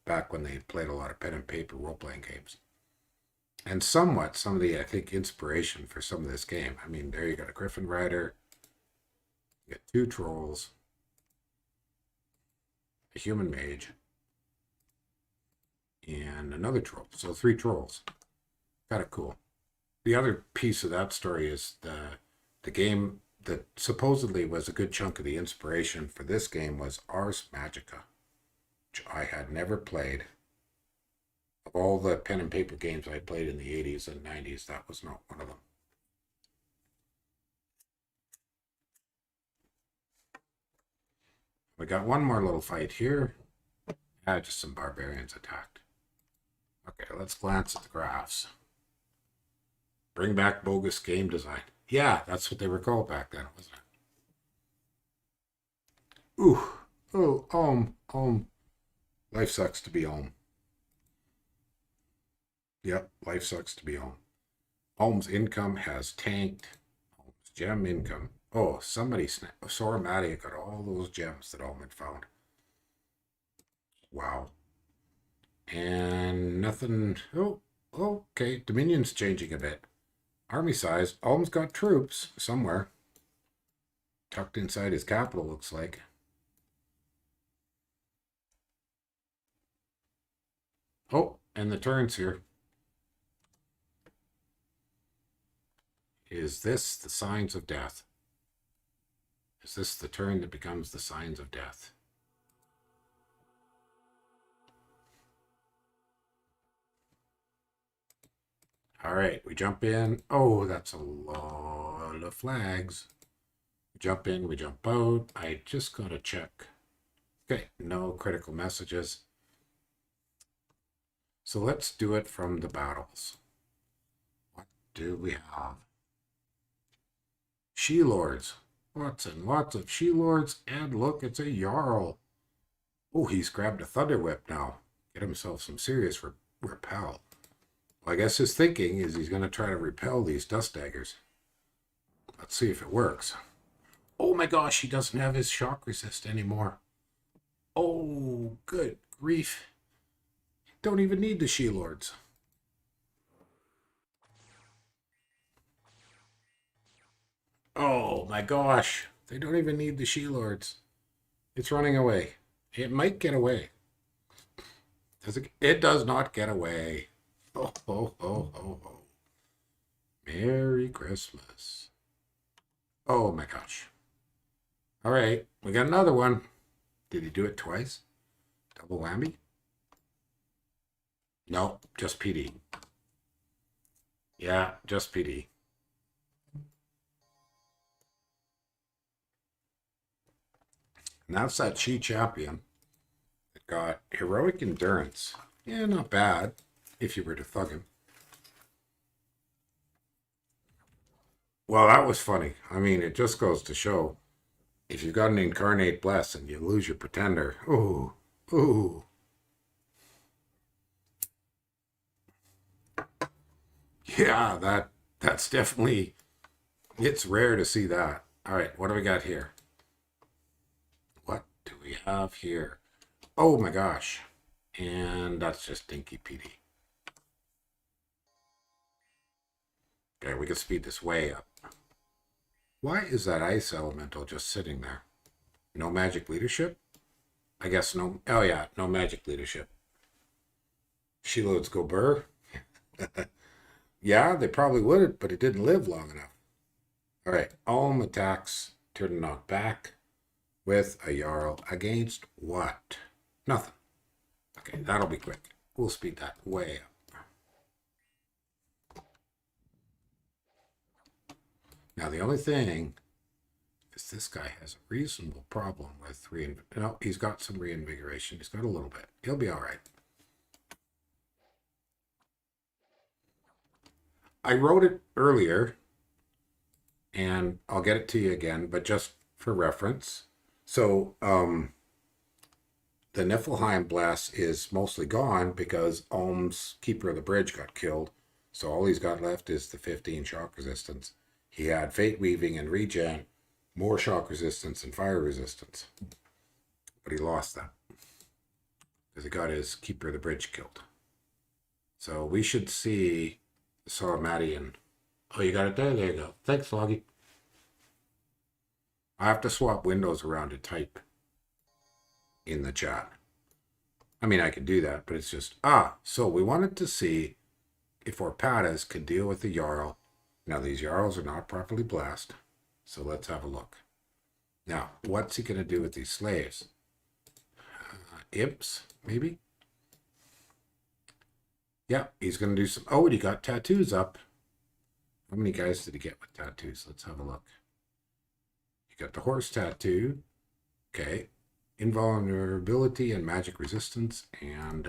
back when they played a lot of pen and paper role-playing games. And somewhat, some of the, I think, inspiration for some of this game. I mean, there you got a Griffin Rider, you got 2 trolls, a human mage, and another troll. So 3 trolls. Kind of cool. The other piece of that story is the game that supposedly was a good chunk of the inspiration for this game was Ars Magica, which I had never played. Of all the pen and paper games I played in the 80s and 90s, that was not one of them. We got one more little fight here. Just some barbarians attacked. Okay, let's glance at the graphs. Bring back bogus game design. Yeah, that's what they were called back then, wasn't it? Ooh. Oh, life sucks to be home. Yep, life sucks to be home. Holmes' income has tanked. Holmes' gem income. Oh, somebody snapped. Sora Matty got all those gems that Almond found. Wow. And nothing. Oh, okay. Dominion's changing a bit. Army size. Alm's got troops somewhere. Tucked inside his capital, looks like. Oh, and the turns here. Is this the signs of death? Is this the turn that becomes the signs of death? All right, we jump in. Oh, that's a lot of flags. We jump in, we jump out. I just got to check. Okay, no critical messages. So let's do it from the battles. What do we have? She-Lords. Lots and lots of She-Lords. And look, it's a Jarl. Oh, he's grabbed a Thunder Whip now. Get himself some serious repel. Well, I guess his thinking is he's going to try to repel these Dust Daggers. Let's see if it works. Oh my gosh, he doesn't have his shock resist anymore. Oh, good grief. Don't even need the She-Lords. Oh my gosh. They don't even need the She-Lords. It's running away. It might get away. Does it? It does not get away. Oh, oh, oh, oh, oh. Merry Christmas. Oh my gosh. All right, we got another one. Did he do it twice? Double whammy? No, just PD. Yeah, just PD. And that's that Chi champion that got heroic endurance. Yeah, not bad if you were to thug him. Well, that was funny. I mean, it just goes to show if you've got an incarnate bless and you lose your pretender, ooh, ooh. Yeah, that's definitely, it's rare to see that. All right, what do we got here? What do we have here? Oh my gosh. And that's just Dinky PD. Okay, we can speed this way up. Why is that ice elemental just sitting there? No magic leadership? I guess no. Oh yeah, no magic leadership. She loads go burr. Yeah, they probably would, but it didn't live long enough. All right, Alm attacks, turn knock back with a Jarl against what? Nothing. Okay, that'll be quick. We'll speed that way up. Now, the only thing is this guy has a reasonable problem with no, he's got some reinvigoration. He's got a little bit. He'll be all right. I wrote it earlier, and I'll get it to you again, but just for reference. So, the Niflheim Blast is mostly gone because Alm's Keeper of the Bridge got killed. So all he's got left is the 15 shock resistance. He had Fate Weaving and Regen, more shock resistance and fire resistance. But he lost that because he got his Keeper of the Bridge killed. So we should see the Salamatian. Oh, you got it there? There you go. Thanks, Loggy. I have to swap windows around to type in the chat. I mean, I can do that, but it's just, so we wanted to see if Orpatas could deal with the Jarl. Now, these Jarls are not properly blessed, so let's have a look. Now, what's he going to do with these slaves? Imps, maybe? Yeah, he's going to do some, and he got tattoos up. How many guys did he get with tattoos? Let's have a look. He got the horse tattoo. Okay. Invulnerability and magic resistance and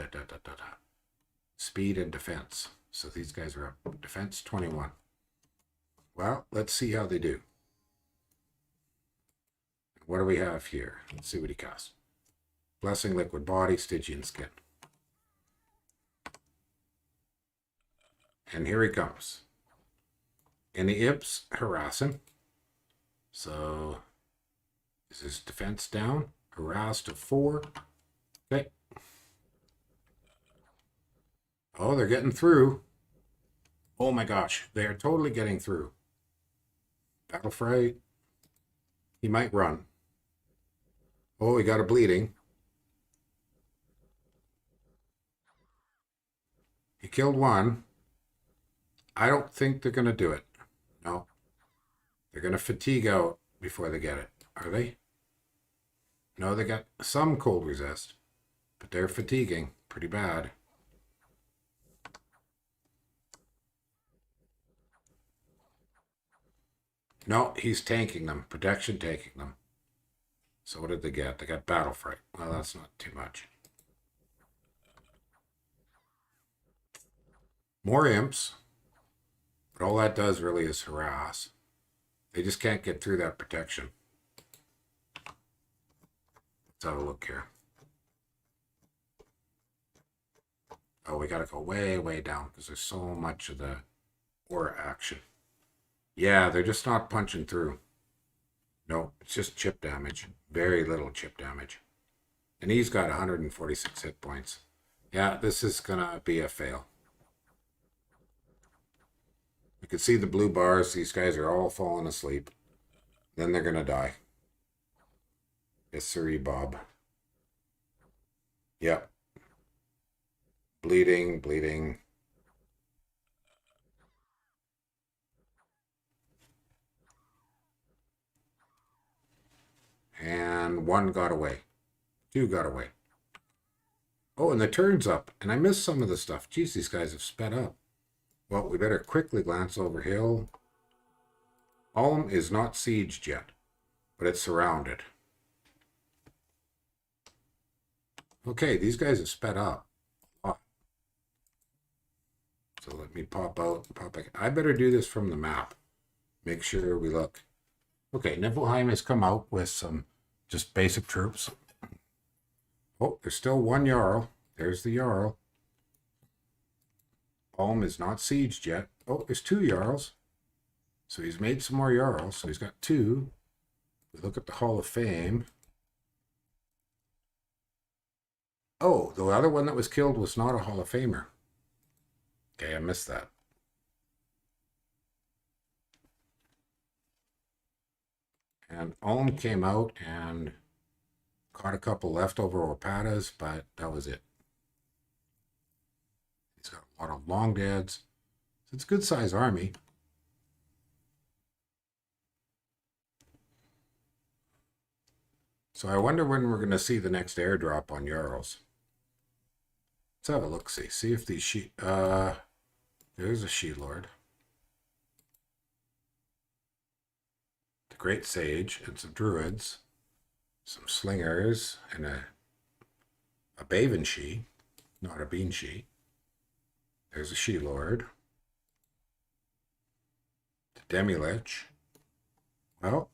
speed and defense. So these guys are up. Defense 21. Well, let's see how they do. What do we have here? Let's see what he casts. Blessing, Liquid Body, Stygian Skin. And here he comes. And the imps harass him. So is his defense down? Harass to 4. Okay. Oh, they're getting through. Oh my gosh, they are totally getting through. Battle Fright. He might run. Oh, he got a bleeding. He killed one. I don't think they're going to do it. No. They're going to fatigue out before they get it. Are they? No, they got some cold resist, but they're fatiguing pretty bad. No, he's tanking them. Protection tanking them. So what did they get? They got Battle Fright. Well, that's not too much. More imps. But all that does really is harass. They just can't get through that protection. Let's have a look here. Oh, we gotta go way, way down because there's so much of the aura action. Yeah, they're just not punching through. No, it's just chip damage. Very little chip damage. And he's got 146 hit points. Yeah, this is gonna be a fail. You can see the blue bars. These guys are all falling asleep. Then they're gonna die. Yes, sirree, Bob. Yep. Bleeding, bleeding. And one got away. Two got away. Oh, and the turn's up. And I missed some of the stuff. Geez, these guys have sped up. Well, we better quickly glance over hill. Ulm is not sieged yet, but it's surrounded. Okay, these guys have sped up. So let me pop out, pop back. I better do this from the map. Make sure we look. Okay, Niflheim has come out with some just basic troops. Oh, there's still one Jarl. There's the Jarl. Ulm is not sieged yet. Oh, there's two Jarls. So he's made some more Jarls. So he's got two. We look at the Hall of Fame. Oh, the other one that was killed was not a Hall of Famer. Okay, I missed that. And Ulm came out and caught a couple leftover Orpatas, but that was it. He's got a lot of long deads. So it's a good size army. So I wonder when we're going to see the next airdrop on Jarls. Let's have a look, see if these there's a She-Lord. The Great Sage and some Druids. Some Slingers and a Bavenshee, not a Beanshee. There's a She-Lord. The Demi-Lich. Well,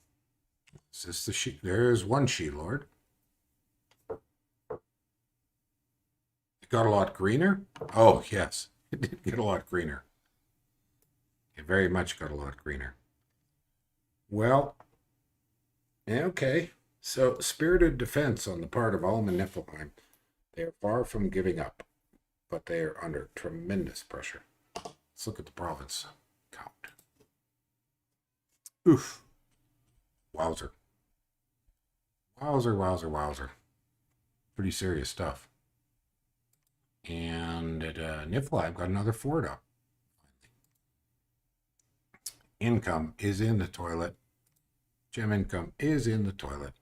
is this the She? There's one She-Lord. It got a lot greener? Oh, yes. It did get a lot greener. It very much got a lot greener. Well, okay. So, spirited defense on the part of Ulm and Niflheim. They are far from giving up, but they are under tremendous pressure. Let's look at the province count. Oof. Wowzer. Wowzer, wowzer, wowzer. Pretty serious stuff. And at Niflheim got another fort up. Income is in the toilet. Gem income is in the toilet.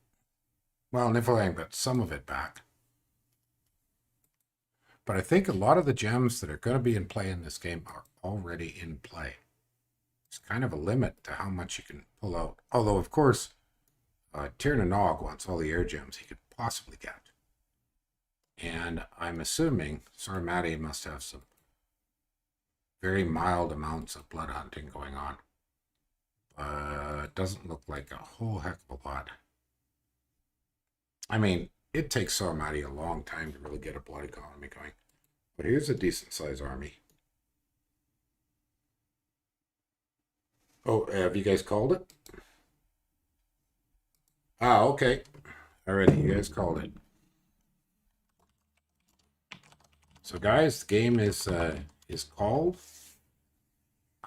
Well, Niflheim got some of it back. But I think a lot of the gems that are going to be in play in this game are already in play. There's kind of a limit to how much you can pull out. Although, of course, Tierna Nog wants all the air gems he could possibly get. And I'm assuming Saramati must have some very mild amounts of blood hunting going on. It doesn't look like a whole heck of a lot. I mean, it takes Saramati a long time to really get a blood economy going. But here's a decent sized army. Oh, have you guys called it? Ah, okay. Alrighty, you guys called it. So, guys, the game is called.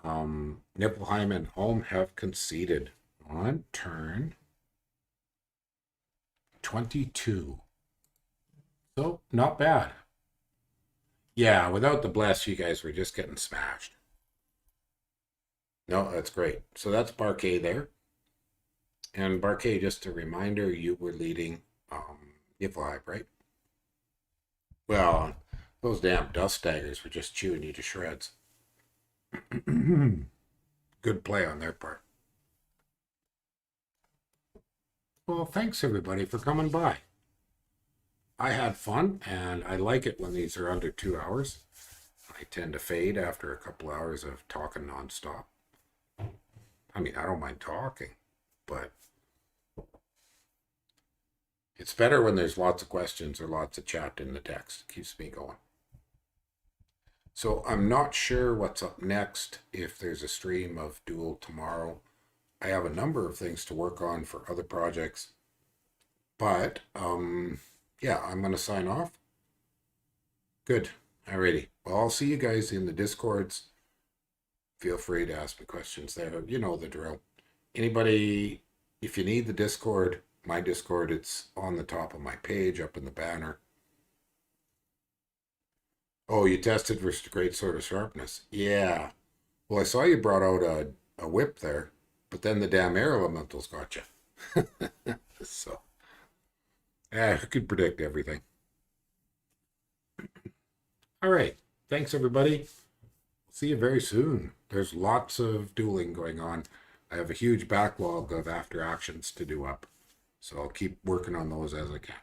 Niflheim and Ulm have conceded on turn 22. So, not bad. Yeah, without the bless, you guys were just getting smashed. No, that's great. So that's Barcaii there. And Barcaii, just a reminder, you were leading Niflheim, right? Well, those damn dust daggers were just chewing you to shreds. Good play on their part. Well, thanks everybody for coming by. I had fun, and I like it when these are under 2 hours. I tend to fade after a couple hours of talking nonstop. I mean, I don't mind talking, but it's better when there's lots of questions or lots of chat in the text. It keeps me going. So I'm not sure what's up next, if there's a stream of Duel tomorrow. I have a number of things to work on for other projects. But yeah, I'm gonna sign off. Good. Alrighty. Well, I'll see you guys in the Discords. Feel free to ask me questions there. You know the drill. Anybody, if you need the Discord, my Discord, it's on the top of my page up in the banner. Oh, you tested for great sort of sharpness. Yeah. Well, I saw you brought out a whip there, but then the damn air elementals got you. So, yeah, who could predict everything? All right. Thanks, everybody. See you very soon. There's lots of dueling going on. I have a huge backlog of after actions to do up. So I'll keep working on those as I can.